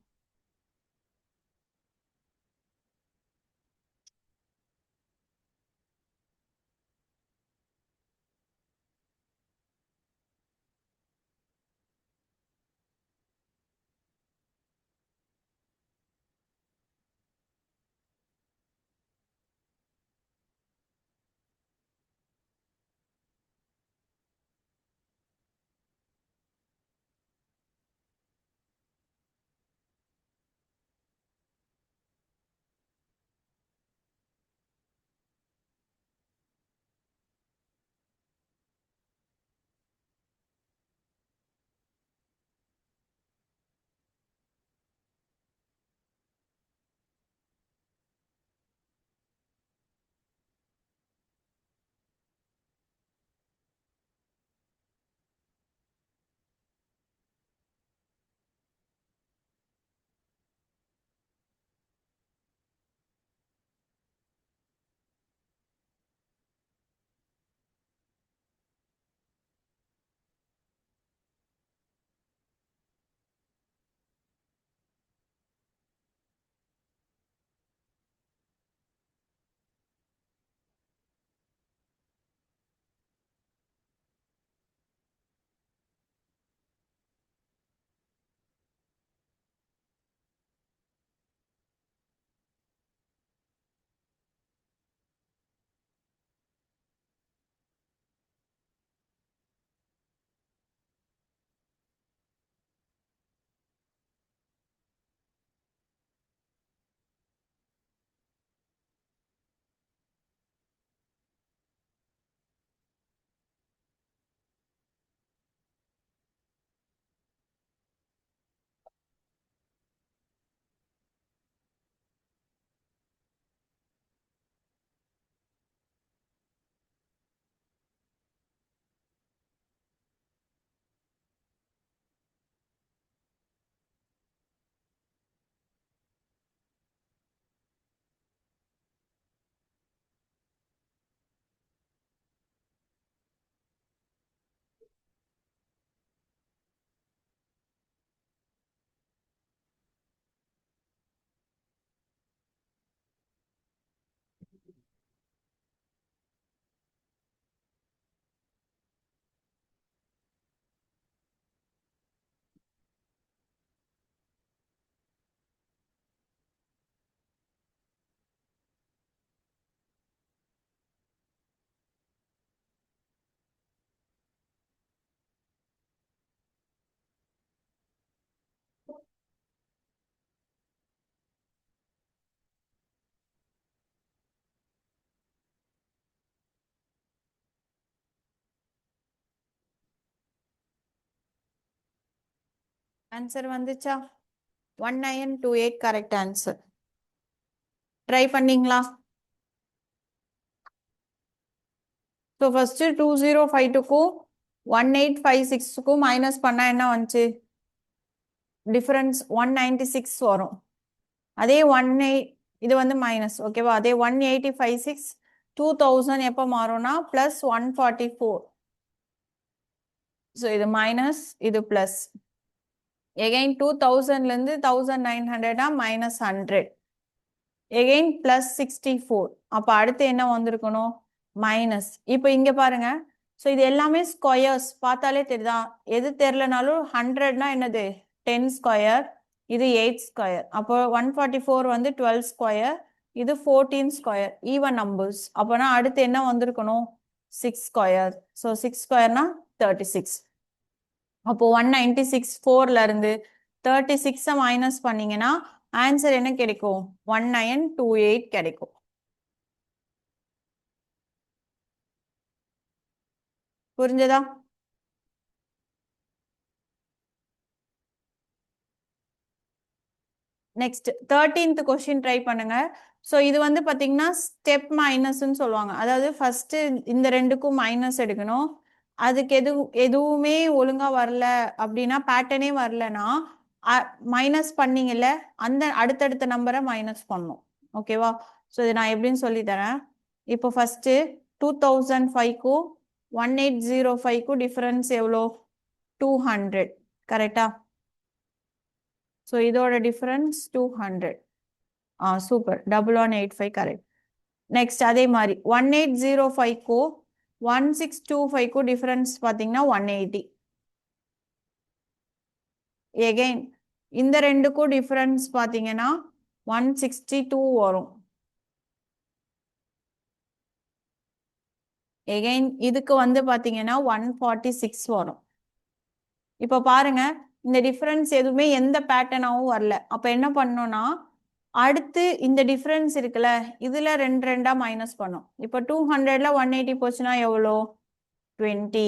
ஆன்சர் வந்துச்சா? 1928 கரெக்ட் ஆன்சர். ட்ரை பண்ணீங்களா? ஸோ ஃபர்ஸ்ட் 2052க்கும் 1856க்கும் மைனஸ் பண்ணா என்ன வந்துச்சு? டிஃபரன்ஸ் 196 வரும். அதே 18 இது வந்து மைனஸ் ஓகேவா. அதே 1856 2000 எப்போ மாறும்னா பிளஸ் 144. ஸோ இது மைனஸ் இது பிளஸ். எகைன் 2000லேருந்து 1900 மைனஸ் 100. Again plus 64. அப்போ அடுத்து என்ன வந்திருக்கணும்? மைனஸ். இப்போ இங்க பாருங்க. ஸோ இது எல்லாமே ஸ்கொயர்ஸ் பார்த்தாலே தெரியுதா? எது தெரிலனாலும் 100னா என்னது 10 ஸ்கொயர், இது 8 ஸ்கொயர். அப்போ 144 வந்து 12 ஸ்கொயர், இது 14 ஸ்கொயர் ஈவன் நம்பர்ஸ். அப்போனா அடுத்து என்ன வந்திருக்கணும்? 6 ஸ்கொயர். ஸோ 6 ஸ்கொயர்னா 36. அப்போ 196 4ல இருந்து 36 மைனஸ் பண்ணீங்கன்னா ஆன்சர் என்ன கிடைக்கும்? 1928 கிடைக்கும். புரிஞ்சதா? நெக்ஸ்ட் 13th கொஸ்டின் ட்ரை பண்ணுங்க. ஸோ இது வந்து பார்த்தீங்கன்னா ஸ்டெப் மைனஸ்ன்னு சொல்லுவாங்க. அதாவது ஃபர்ஸ்ட் இந்த ரெண்டுக்கும் மைனஸ் எடுக்கணும். அதுக்கு எதுவுமே ஒழுங்கா வரல அப்படின்னா, பேட்டர்னே வரலன்னா மைனஸ் பண்ணீங்கல்ல, அந்த அடுத்தடுத்த நம்பரை மைனஸ் பண்ணணும். ஓகேவா? ஸோ இது நான் எப்படின்னு சொல்லி தரேன். இப்போ ஃபர்ஸ்ட் 2005க்கும் 1805க்கும் டிஃபரன்ஸ் எவ்வளோ? 200. கரெக்டா? ஸோ இதோட டிஃபரன்ஸ் 200. சூப்பர். 1185 கரெக்ட். நெக்ஸ்ட் அதே மாதிரி 1805க்கும் 1625க்கும் டிஃபரன்ஸ் பார்த்தீங்கன்னா 180. எகைன் இந்த ரெண்டுக்கும் டிஃபரன்ஸ் பார்த்தீங்கன்னா 162 வரும். எகைன் இதுக்கு வந்து பார்த்தீங்கன்னா 146 வரும். இப்போ பாருங்க, இந்த டிஃபரன்ஸ் எதுவுமே எந்த பேட்டர்னாவும் வரல. அப்போ என்ன பண்ணோம்னா, அடுத்து இந்த டிஃபரன்ஸ் இருக்குல்ல, இதுல ரெண்டு ரெண்டா மைனஸ் பண்ணும். இப்போ 200ல 180 போச்சுன்னா எவ்வளோ? 20.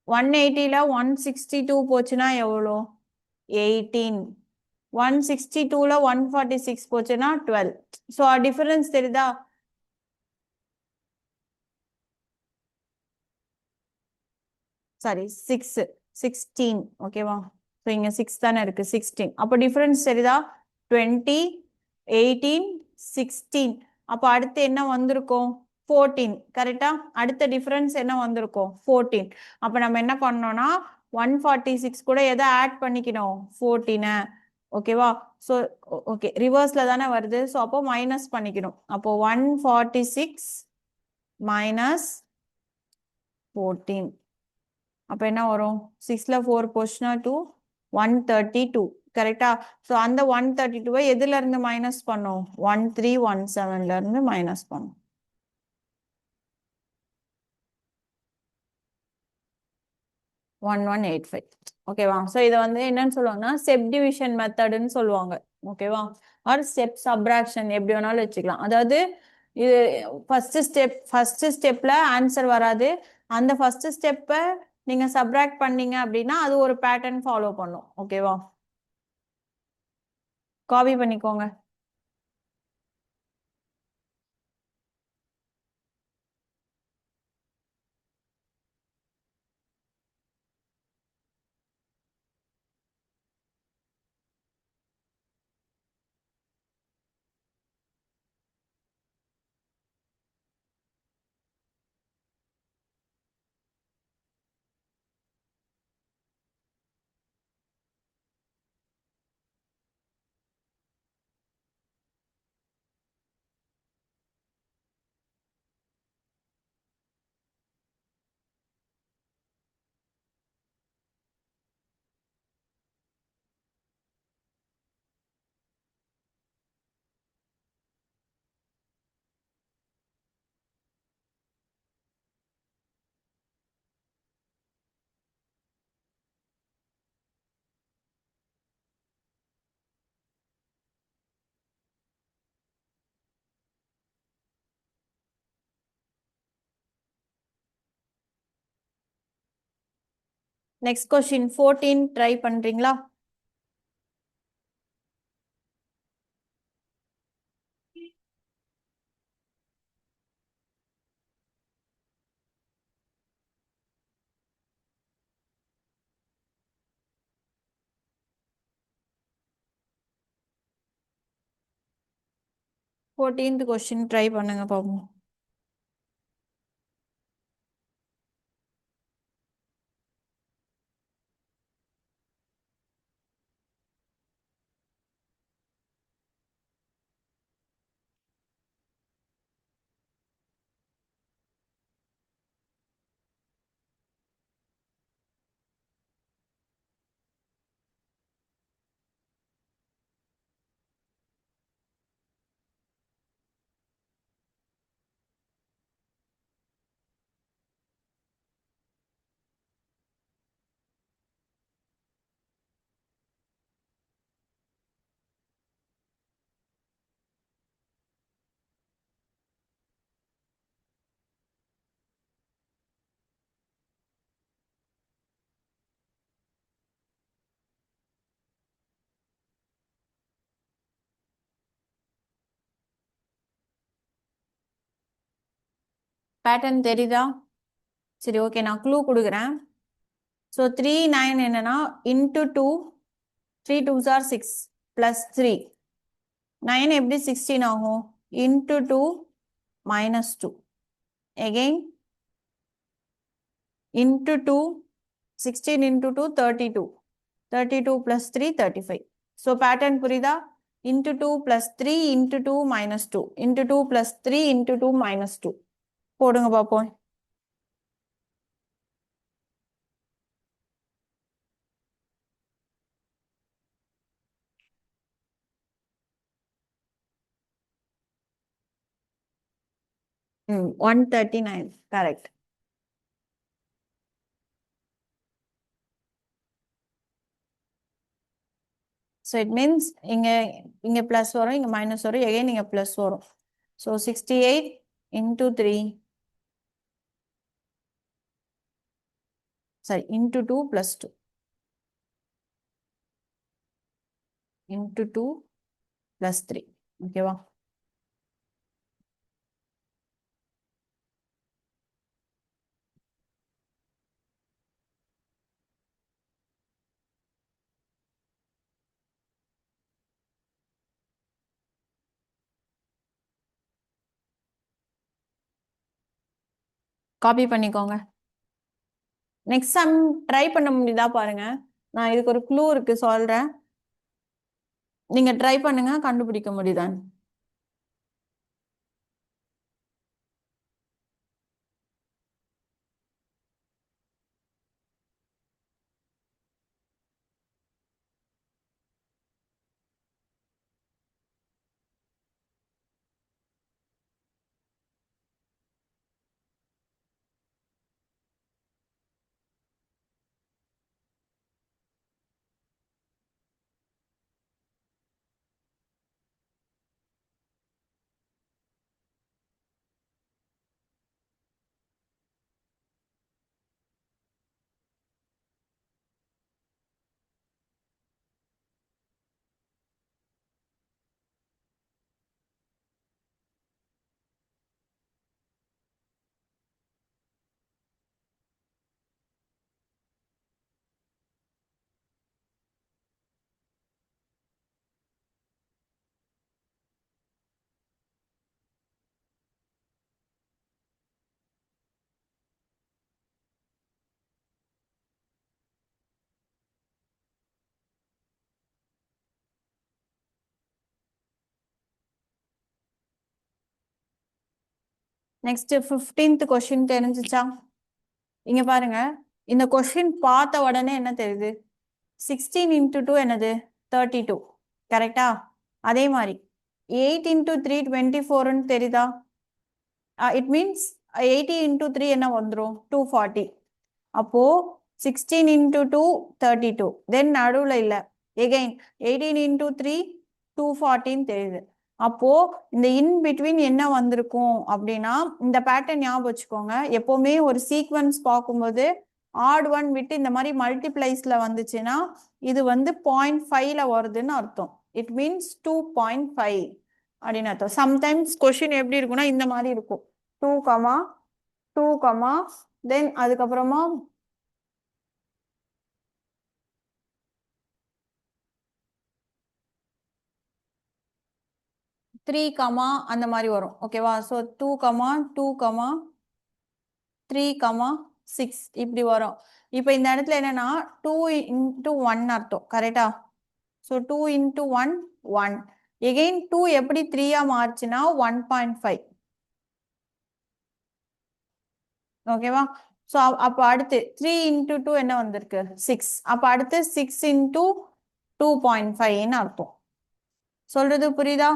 180ல 162 போச்சுன்னா எவ்வளோ? 18. 162ல 146 போச்சுன்னா 12. ஸோ டிஃபரன்ஸ் தெரியுதா? சாரி 6 16. ஓகேவா? ஸோ இங்க 6 தானே இருக்கு, 16. அப்போ டிஃபரன்ஸ் தெரியுதா? 20 18 16. அப்போ அடுத்து என்ன வந்திருக்கும்? 14. கரெக்டா? அடுத்த டிஃபரன்ஸ் என்ன வந்திருக்கும்? 14. அப்போ நம்ம என்ன பண்ணோம்னா 146 கூட எதை ஆட் பண்ணிக்கணும்? 14. ஓகேவா? ஸோ ஓகே, ரிவர்ஸ்ல தானே வருது. ஸோ அப்போ மைனஸ் பண்ணிக்கணும். அப்போ 146 மைனஸ் 14. அப்போ என்ன வரும்? 6ல 4 போச்சுன்னா 2, 132. கரெக்டா? ஸோ அந்த 132 எதுல இருந்து மைனஸ் பண்ணும்? 1317ல இருந்து மைனஸ் பண்ணும். One one eight five. ஓகேவா? ஸோ இதை வந்து என்னன்னு சொல்லுவாங்கன்னா ஸ்டெப் டிவிஷன் மெத்தடுன்னு சொல்லுவாங்க. ஓகேவா? ஆர் ஸ்டெப் சப்ராக்ஷன் எப்படி வேணாலும் வச்சுக்கலாம். அதாவது இது ஃபர்ஸ்ட் ஸ்டெப்ல ஆன்சர் வராது. அந்த ஃபர்ஸ்ட் ஸ்டெப்பை நீங்க சப்ராக்ட் பண்ணீங்க அப்படின்னா அது ஒரு பேட்டர்ன் ஃபாலோ பண்ணும். ஓகேவா? காப்பி பண்ணிக்கோங்க. நெக்ஸ்ட் கொஸ்டின் 14 ட்ரை பண்றீங்களா? ஃபோர்டீன்த் கொஸ்டின் ட்ரை பண்ணுங்க பாப்போம். பேட்டர்ன் தெரியுதா? சரி, ஓகே, நான் க்ளூ கொடுக்குறேன். ஸோ 3 9 என்னன்னா இன்ட்டு 2, 3 2s are 6 ப்ளஸ் 3 9 எப்படி 16 ஆகும்? Into 2 minus 2 again into 2, 16 into 2, 32. 32 plus 3, 35. So pattern புரியுதா? Into 2 plus 3 into 2 minus 2. Into 2 plus 3 into 2 minus 2. போடுங்க பாப்போம். ம் 139. Correct. So it means இங்க plus வரும், இங்க minus வரும், again இங்க plus வரும். So 68 into 3. Sorry, into 2 plus 2. Into 2 plus 3. Okay வா? காப்பி பண்ணிக்கோங்க. நெக்ஸ்ட் சம் ட்ரை பண்ண முடியுதா பாருங்க. நான் இதுக்கு ஒரு க்ளூ இருக்கு சொல்றேன். நீங்க ட்ரை பண்ணுங்க, கண்டுபிடிக்க முடியுதான்னு. Next 15th question தெரிஞ்சுச்சா? இங்க பாருங்க, இந்த கொஸ்டின் பார்த்த உடனே என்ன தெரியுது? 16 into 2 என்னது? 32. கரெக்டா? அதே மாதிரி 8 into 3 24ன்னு தெரியுதா? இட் மீன்ஸ் 80 into 3 என்ன வந்துடும்? 240. அப்போ 16 into 2 32. தென் நடுவில் இல்லை, எகைன் 18 into 3 240 தெரியுது. அப்போ இந்த இன் பிட்வீன் என்ன வந்திருக்கும் அப்படின்னா, இந்த பேட்டர்ன் ஞாபகம் வச்சுக்கோங்க. எப்பவுமே ஒரு சீக்வன்ஸ் பார்க்கும்போது ஆட் ஒன் விட்டு இந்த மாதிரி மல்டிப்ளைஸ்ல வந்துச்சுன்னா இது வந்து 0.5ல வருதுன்னு அர்த்தம். இட் மீன்ஸ் 2.5 அப்படின்னு அர்த்தம். சம்டைம்ஸ் கொஸ்டின் எப்படி இருக்கும்னா இந்த மாதிரி இருக்கும், 2 கமா 2 கமா தென் அதுக்கப்புறமா 3 கமா அந்த மாதிரி வரும். ஓகேவா? ஸோ 2 கமா 2 கமா 3 கமா 6 இப்படி வரும். இப்போ இந்த இடத்துல என்னன்னா 2 into 1 அர்த்தம். கரெக்டா? So 2 into 1 1. எகெயின் 2 எப்படி 3ஆ மாறுச்சுன்னா 1.5. ஓகேவா? ஸோ அப்போ அடுத்து 3 into 2 என்ன வந்திருக்கு? 6. அப்போ அடுத்து 6 into 2.5ன்னு அர்த்தம். சொல்றது புரியுதா?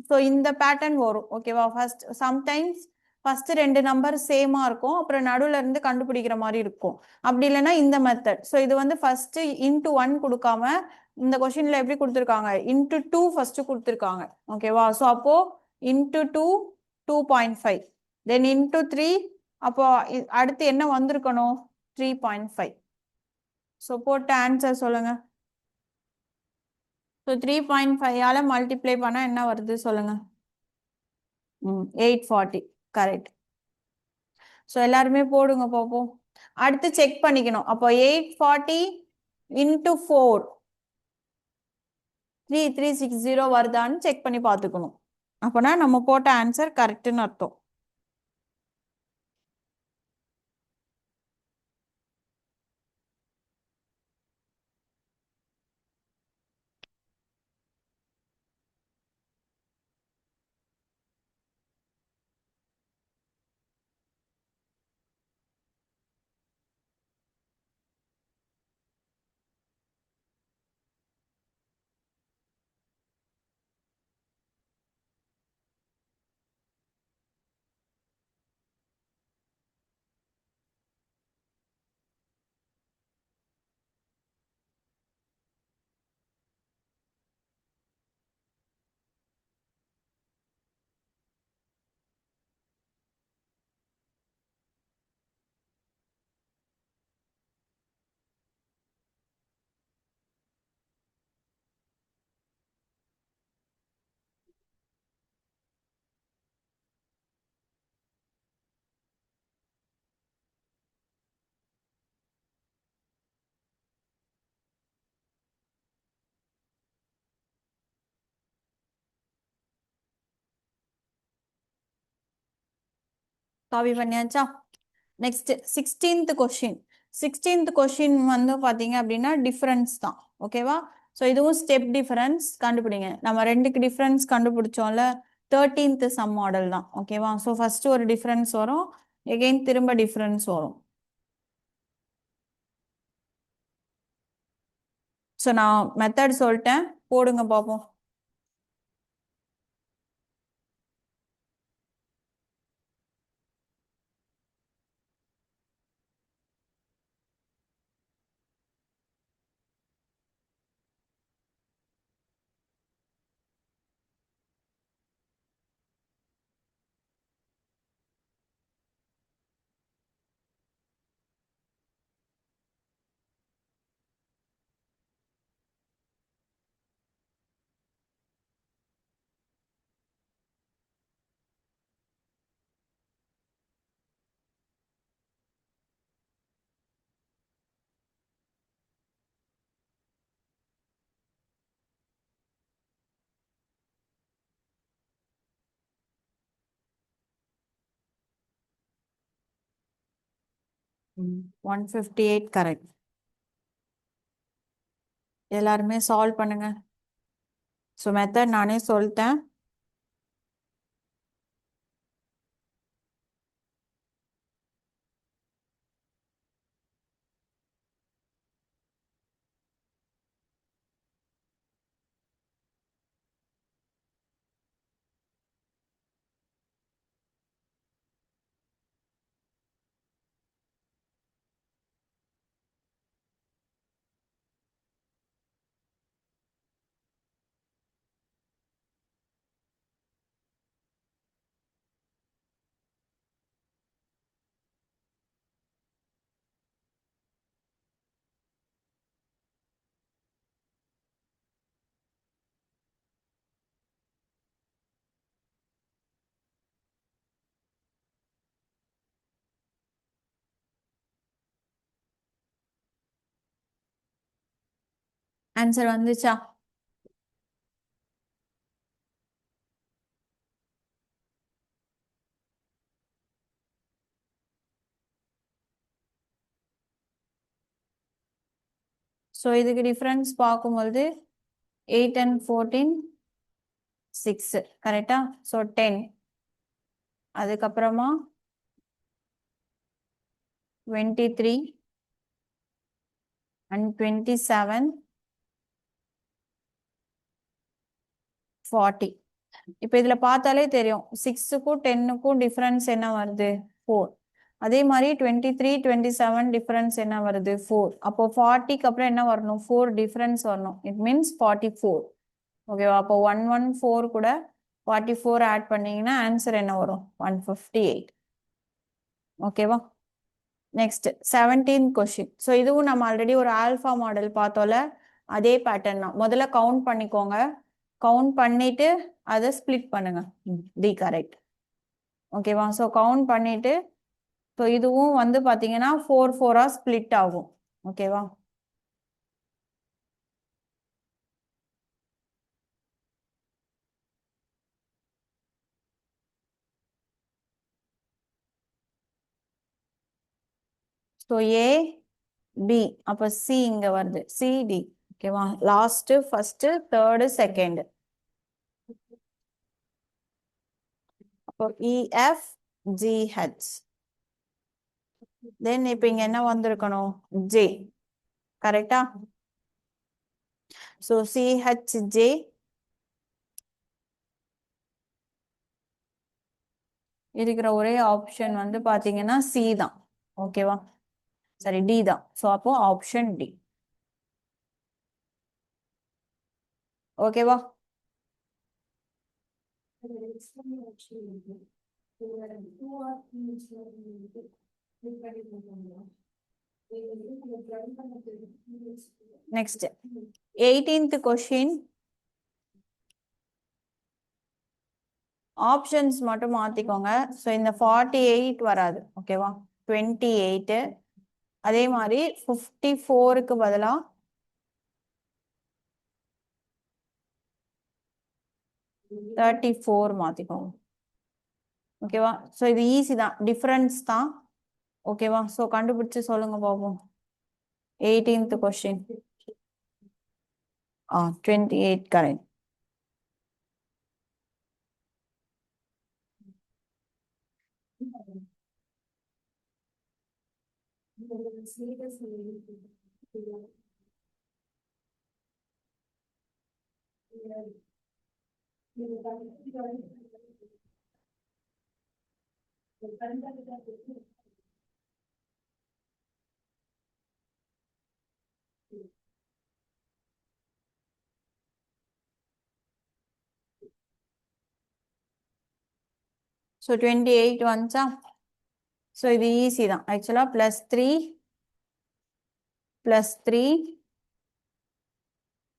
ஸோ இந்த பேட்டர்ன் வரும். ஓகேவா? ஃபர்ஸ்ட் சம்டைம்ஸ் ஃபர்ஸ்ட் ரெண்டு நம்பர் சேமா இருக்கும், அப்புறம் நடுவுல இருந்து கண்டுபிடிக்கிற மாதிரி இருக்கும். அப்படி இல்லைன்னா இந்த மெத்தட். ஸோ இது வந்து ஃபர்ஸ்ட் இன்ட்டு 1 கொடுக்காம இந்த கொஸ்டின்ல எப்படி கொடுத்துருக்காங்க? இன்ட்டு 2 ஃபர்ஸ்ட் கொடுத்துருக்காங்க. ஓகேவா? ஸோ அப்போ இன்ட்டு 2 2.5, தென் இன்ட்டு 3, அப்போ அடுத்து என்ன வந்திருக்கணும்? 3.5. ஸோ போட்ட ஆன்சர் சொல்லுங்க. ஸோ 3.5ஆல மல்டிப்ளை பண்ணா என்ன வருது சொல்லுங்க? 840. கரெக்ட். ஸோ எல்லாருமே போடுங்க பார்ப்போம். அடுத்து செக் பண்ணிக்கணும். அப்போ 840 இன்ட்டு 4 3360 வருதான்னு செக் பண்ணி பார்த்துக்கணும். அப்போனா நம்ம போட்ட ஆன்சர் கரெக்டுன்னு அர்த்தம். காப்பி பண்ணியாச்சா? Next 16th question. 16th question வந்து பார்த்தீங்க அப்படின்னா டிஃபரன்ஸ் தான். ஓகேவா? ஸோ இதுவும் ஸ்டெப் டிஃபரன்ஸ் கண்டுபிடிங்க. நம்ம ரெண்டுக்கு டிஃபரன்ஸ் கண்டுபிடிச்சோம்ல, 13th சம் மாடல் தான். ஓகேவா? ஸோ ஃபர்ஸ்ட் ஒரு டிஃபரன்ஸ் வரும், எகெயின் திரும்ப டிஃபரன்ஸ் வரும். ஸோ நான் மெத்தட் சொல்லிட்டேன், போடுங்க பார்ப்போம். ம், 158 கரெக்ட். எல்லாருமே சால்வ் பண்ணுங்க. ஸோ மெத்தட் நானே சொல்லிட்டேன். ஆன்சர் வந்துச்சா? ஸோ இதுக்கு டிஃபரன்ஸ் பார்க்கும்பொழுது 8 and 14 6 கரெக்டா? ஸோ 10. அதுக்கப்புறமா 23 and 27 40. இப்போ இதுல பார்த்தாலே தெரியும் 6க்கும் 10க்கும் டிஃபரன்ஸ் என்ன வருது? 4. அதே மாதிரி 23 27 டிஃபரன்ஸ் என்ன வருது? 4. அப்போ 40க்கு அப்புறம் என்ன வரணும்? 4 டிஃபரன்ஸ் வரணும். It means 44. ஓகேவா? அப்போ 114 கூட 44 ஆட் பண்ணீங்கன்னா ஆன்சர் என்ன வரும்? 158. ஓகேவா? Next 17th question. ஸோ இதுவும் நம்ம ஆல்ரெடி ஒரு ஆல்ஃபா மாடல் பார்த்தோம்ல, அதே பேட்டர்ன் தான். முதல்ல கவுண்ட் பண்ணிக்கோங்க, கவுண்ட் பண்ணிட்டு அதை ஸ்பிளிட் பண்ணுங்க. D correct. ஓகேவா? ஸோ கவுண்ட் பண்ணிட்டு ஸோ இதுவும் வந்து பார்த்தீங்கன்னா 4 ஸ்ப்ளிட் ஆகும். ஓகேவா? ஸோ ஏ பி, அப்போ சி இங்க வருது, சிடி. ஓகேவா? Last, first, third, second. அப்போ இஎஃப் ஜிஹெச். தென் இப்போ இங்க என்ன வந்திருக்கணும்? ஜே. கரெக்டா? ஸோ சிஹெச்ஜே இருக்கிற ஒரே ஆப்ஷன் வந்து பாத்தீங்கன்னா சி தான். ஓகேவா? சரி, டி தான். ஸோ அப்போ ஆப்ஷன் டி. ஓகேவா? Next 18th question. ஆப்ஷன்ஸ் மட்டும் மாத்திக்கோங்க. ஸோ இந்த 48 வராது. ஓகேவா? 28. அதே மாதிரி 54க்கு பதிலா 34 மாத்திக்கோங்க. ஓகேவா? ஸோ இது ஈஸி தான், டிஃபரன்ஸ் தான். ஓகேவா? ஸோ கண்டுபிடிச்சு சொல்லுங்க பாப்போம். 18th question. 28 கரெக்ட். ஸோ 28 வந்துச்சா? ஸோ இது ஈஸி தான் ஆக்சுவலா. +3 +3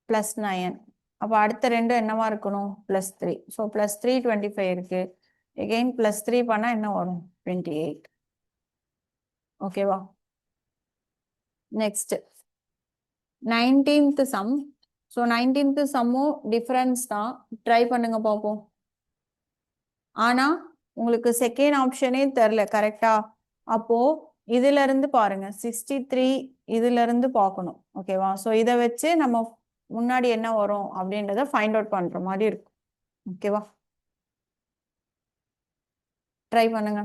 +9. அப்போ அடுத்த ரெண்டும் என்னவா இருக்கணும்? +3. ஸோ +3 25 இருக்கு. எகெயின் +3 பண்ணா என்ன வரும்? 28. ஓகேவா? Next 19th sum. So 19th சம்மும் டிஃபரன்ஸ் தான். ட்ரை பண்ணுங்க பார்ப்போம். ஆனா உங்களுக்கு செகண்ட் ஆப்ஷனே தெரில. கரெக்டா? அப்போ இதுல இருந்து பாருங்க, 63 இதுல இருந்து பார்க்கணும். ஓகேவா? ஸோ இதை வச்சு நம்ம முன்னாடி என்ன வரும் அப்படின்றத ஃபைண்ட் அவுட் பண்ற மாதிரி இருக்கும். ஓகேவா? ட்ரை பண்ணுங்க.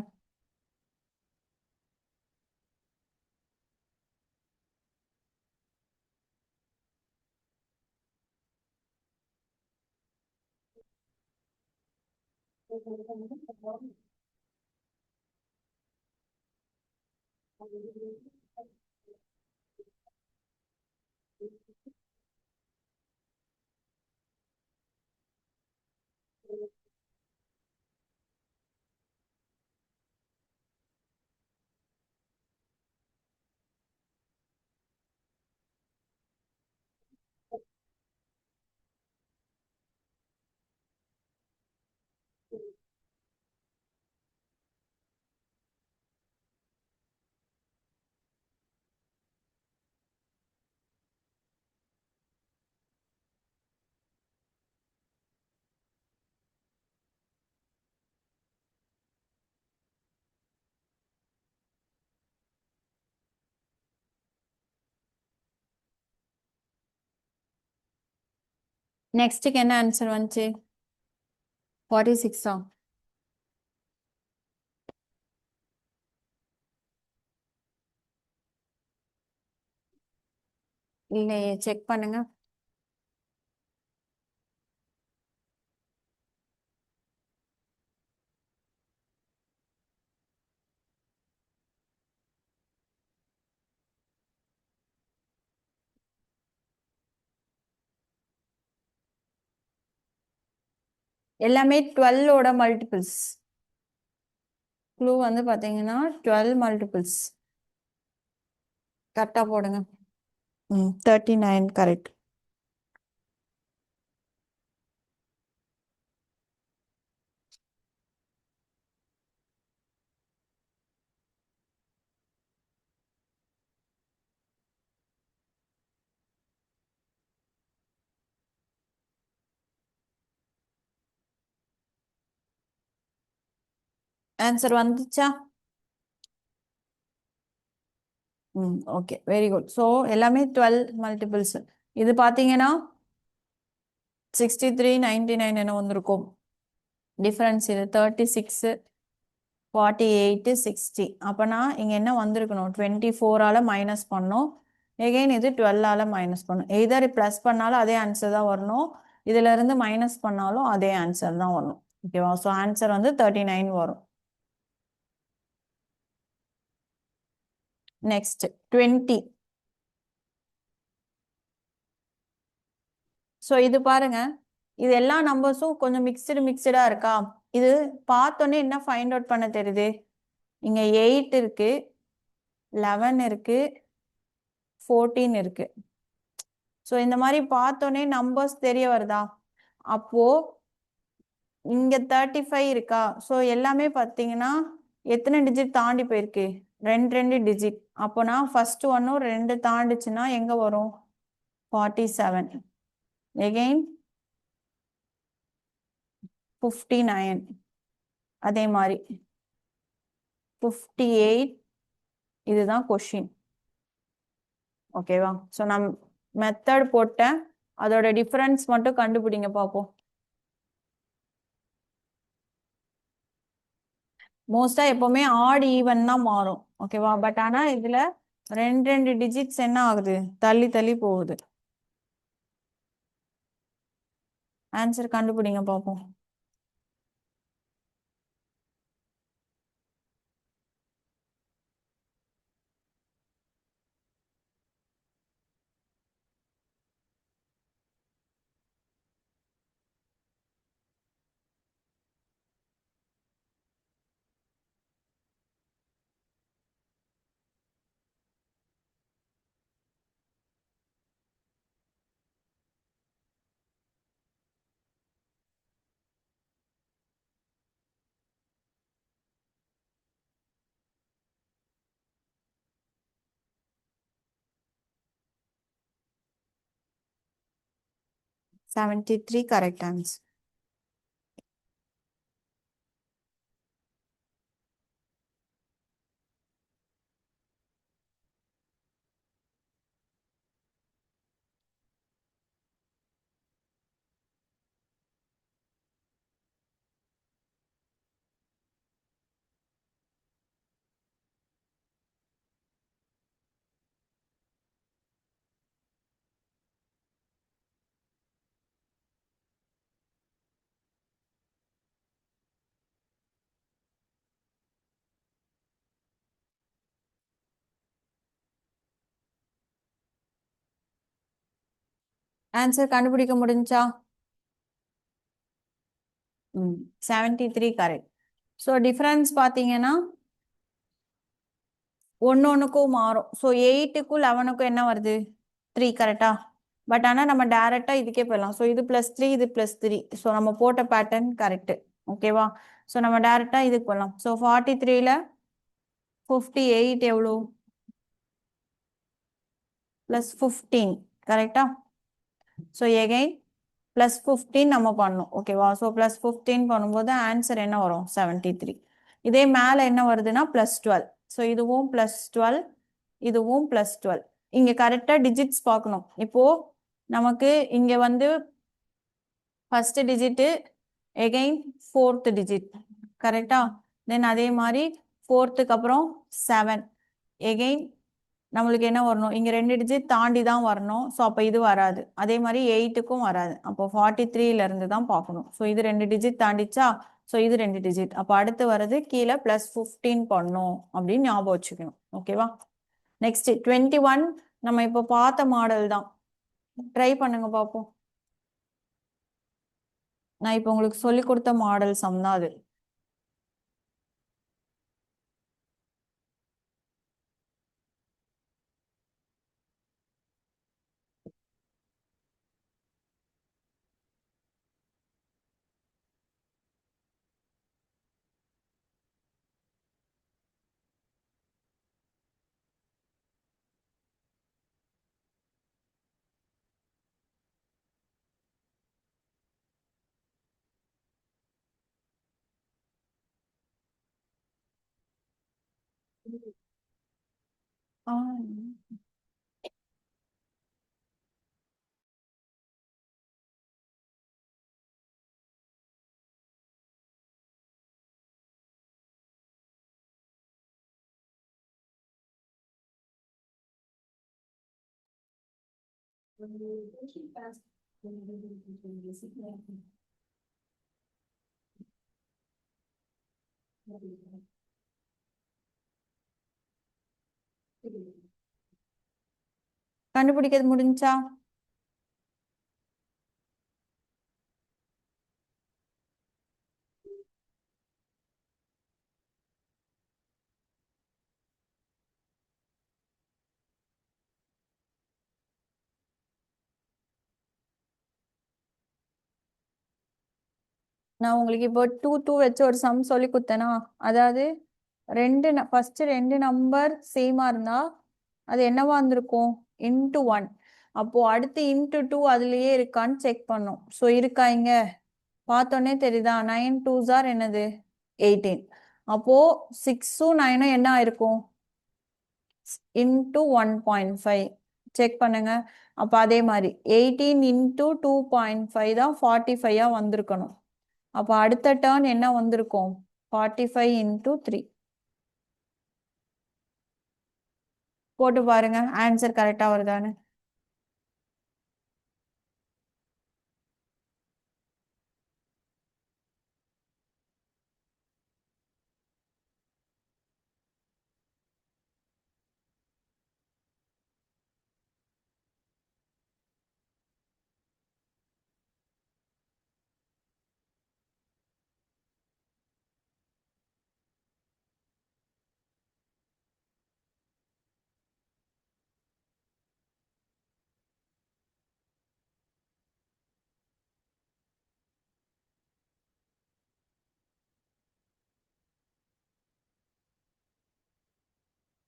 நெக்ஸ்ட்டுக்கு என்ன ஆன்சர் வந்துச்சு? 46ஆ? இல்லையே, செக் பண்ணுங்க. எல்லாமே 12ஓட மல்டிபிள்ஸ். க்ளூ வந்து பாத்தீங்கன்னா 12 மல்டிபிள்ஸ். கரெக்டா போடுங்க. 39 கரெக்ட். ஆன்சர் வந்துச்சா? Okay, very good. ஸோ எல்லாமே 12 மல்டிபிள்ஸ். இது பார்த்தீங்கன்னா 63 99 என்ன வந்திருக்கும் டிஃபரன்ஸ். இது 36 48 60. அப்பனா இங்க என்ன வந்திருக்கணும்? 24ஆல மைனஸ் பண்ணும். எகைன் இது 12ஆல மைனஸ் பண்ணும். எய்தர் பிளஸ் பண்ணாலும் அதே ஆன்சர் தான் வரணும், இதுல இருந்து மைனஸ் பண்ணாலும் அதே ஆன்சர் தான் வரணும். ஓகேவா? ஸோ ஆன்சர் வந்து 39 வரும். நெக்ஸ்ட் 20. ஸோ இது பாருங்க, இது எல்லா நம்பர்ஸும் கொஞ்சம் மிக்சடா இருக்கா? இது பார்த்தோன்னே என்ன ஃபைண்ட் அவுட் பண்ண தெரியுது? இங்க 8 இருக்கு, 11 இருக்கு, 14 இருக்கு. ஸோ இந்த மாதிரி பார்த்தோன்னே நம்பர்ஸ் தெரிய வருதா? அப்போ இங்க 35 இருக்கா? ஸோ எல்லாமே பார்த்தீங்கன்னா எத்தனை டிஜிட் தாண்டி போயிருக்கு? ரெண்டு ரெண்டு டிஜிட். அப்போனா ஃபர்ஸ்ட் ஒன்னும் ரெண்டு தாண்டிச்சுன்னா எங்க வரும்? 47. எகெயின் 59. அதே மாதிரி 58. இதுதான் கொஷின். ஓகேவா? ஸோ நான் மெத்தட் போட்டேன், அதோட டிஃபரன்ஸ் மட்டும் கண்டுபிடிங்க பார்ப்போம். மோஸ்டா எப்பவுமே ஆட் ஈவன் தான் மாறும். ஓகேவா? பட் ஆனா இதுல ரெண்டு ரெண்டு டிஜிட்ஸ் என்ன ஆகுது? தள்ளி தள்ளி போகுது. ஆன்சர் கண்டுபிடிங்க பார்ப்போம். Three correct answer. ஆன்சர் கண்டுபிடிக்க முடிஞ்சா? 73 கரெக்ட். ஸோ டிஃபரன்ஸ் பார்த்தீங்கன்னா ஒன்னொன்னுக்கும் மாறும். ஸோ 8க்கும் 11க்கும் என்ன வருது? 3 கரெக்டா? பட் ஆனால் நம்ம டைரக்டா இதுக்கே போயிடலாம். ஸோ இது +3, இது +3. ஸோ நம்ம போட்ட பேட்டர்ன் கரெக்ட். ஓகேவா? ஸோ நம்ம டைரக்டா இதுக்கு போகலாம். ஸோ 43ல 58 எவ்வளோ? +15 கரெக்டா? ஸோ எகைன் +15 நம்ம பண்ணணும். ஓகேவா? ஸோ +15 பண்ணும்போது ஆன்சர் என்ன வரும்? 73. இதே மேலே என்ன வருதுன்னா +12. ஸோ இதுவும் +12, இதுவும் +12. இங்க கரெக்டா டிஜிட்ஸ் பார்க்கணும். இப்போ நமக்கு இங்க வந்து first digit, again fourth digit கரெக்டா? தென் அதே மாதிரி ஃபோர்த்துக்கு அப்புறம் 7. எகைன் நம்மளுக்கு என்ன வரணும்? இங்க ரெண்டு டிஜிட் தாண்டி தான் வரணும். ஸோ அப்போ இது வராது. அதே மாதிரி 8க்கும் வராது. அப்போ 43ல இருந்து தான் பார்க்கணும். ஸோ இது ரெண்டு டிஜிட் தாண்டிச்சா? ஸோ இது ரெண்டு டிஜிட். அப்போ அடுத்து வர்றது கீழே +15 பண்ணும் அப்படின்னு ஞாபகம் வச்சுக்கணும். ஓகேவா? நெக்ஸ்ட் 21 நம்ம இப்போ பார்த்த மாடல் தான். ட்ரை பண்ணுங்க பார்ப்போம். நான் இப்போ உங்களுக்கு சொல்லி கொடுத்த மாடல் சம் தான் அது. ஆ. கண்டுபிடிக்கிறது முடிஞ்சா? நான் உங்களுக்கு இப்போ 2 வச்சு ஒரு சம் சொல்லி கொடுத்தேனா, அதாவது ஃபர்ஸ்ட் ரெண்டு நம்பர் சேமா இருந்தா அது என்னவா இருந்திருக்கும்? இன்டு 1. அப்போ அடுத்து இன்டு 2 அதுலயே இருக்கான்னு செக் பண்ணோம். ஸோ இருக்கா இங்க? பார்த்தோன்னே தெரியுதா? 9 2s ஆர் என்னது? 18. அப்போ 6ம் 9ம் என்ன ஆயிருக்கும்? இன்டு 1.5 செக் பண்ணுங்க. அப்ப அதே மாதிரி 18 இன்டு 2.5 தான் 45 வந்திருக்கணும். அப்ப அடுத்த டேர்ன் என்ன வந்திருக்கும்? 45 இன்டு 3. போட்டு பாருங்க ஆன்சர் கரெக்டா வருதான்னு.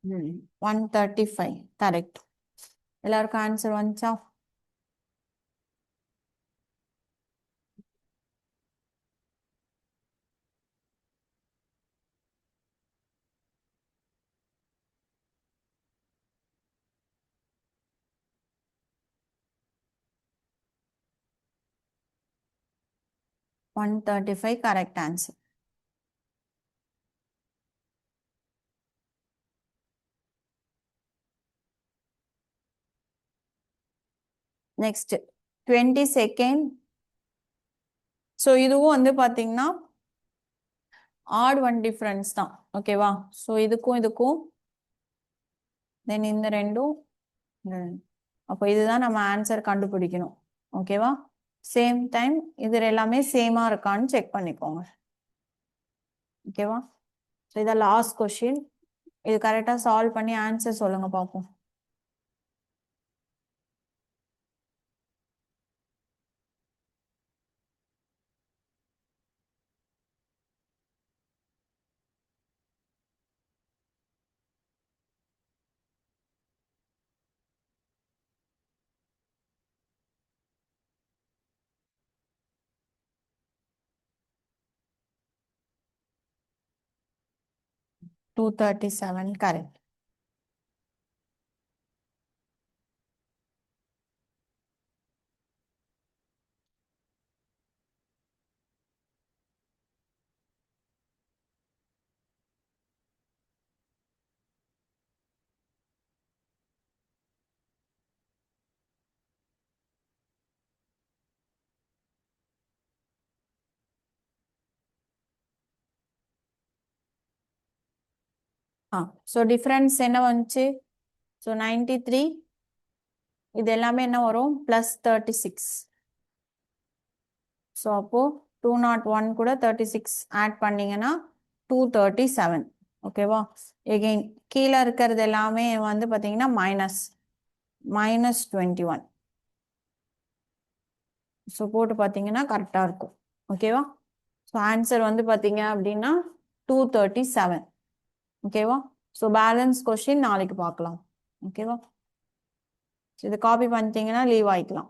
ம் 135 கரெக்ட். எல்லாருக்கும் ஆன்சர் வந்துச்சா? One thirty five correct answer. Next 22nd. So இதுவும் வந்து பார்த்தீங்கன்னா ஆட் ஒன் டிஃபரன்ஸ் தான். ஓகேவா? ஸோ இதுக்கும் இதுக்கும் தென் இந்த ரெண்டும் அப்போ இதுதான் நம்ம ஆன்சர் கண்டுபிடிக்கணும். ஓகேவா? சேம் டைம் இது எல்லாமே சேமா இருக்கான்னு செக் பண்ணிக்கோங்க. ஓகேவா? ஸோ இதான் லாஸ்ட் கொஸ்டின். இது கரெக்டாக சால்வ் பண்ணி ஆன்சர் சொல்லுங்க பார்ப்போம். Two thirty seven correct. So difference என்ன வந்துச்சு? ஸோ 93. இது எல்லாமே என்ன வரும்? +36. ஸோ அப்போ 201 கூட 36 ஆட் பண்ணீங்கன்னா 237. ஓகேவா? எகெயின் கீழே இருக்கிறது எல்லாமே வந்து பார்த்தீங்கன்னா -21. ஸோ போட்டு பார்த்தீங்கன்னா கரெக்டாக இருக்கும். ஓகேவா? ஸோ ஆன்சர் வந்து பார்த்தீங்க அப்படின்னா 237. ஓகேவா? ஸோ பேலன்ஸ் கொஸ்டின் நாளைக்கு பார்க்கலாம். ஓகேவா? இதை காப்பி பண்ணிட்டீங்கன்னா லீவ் ஆயிக்கலாம்.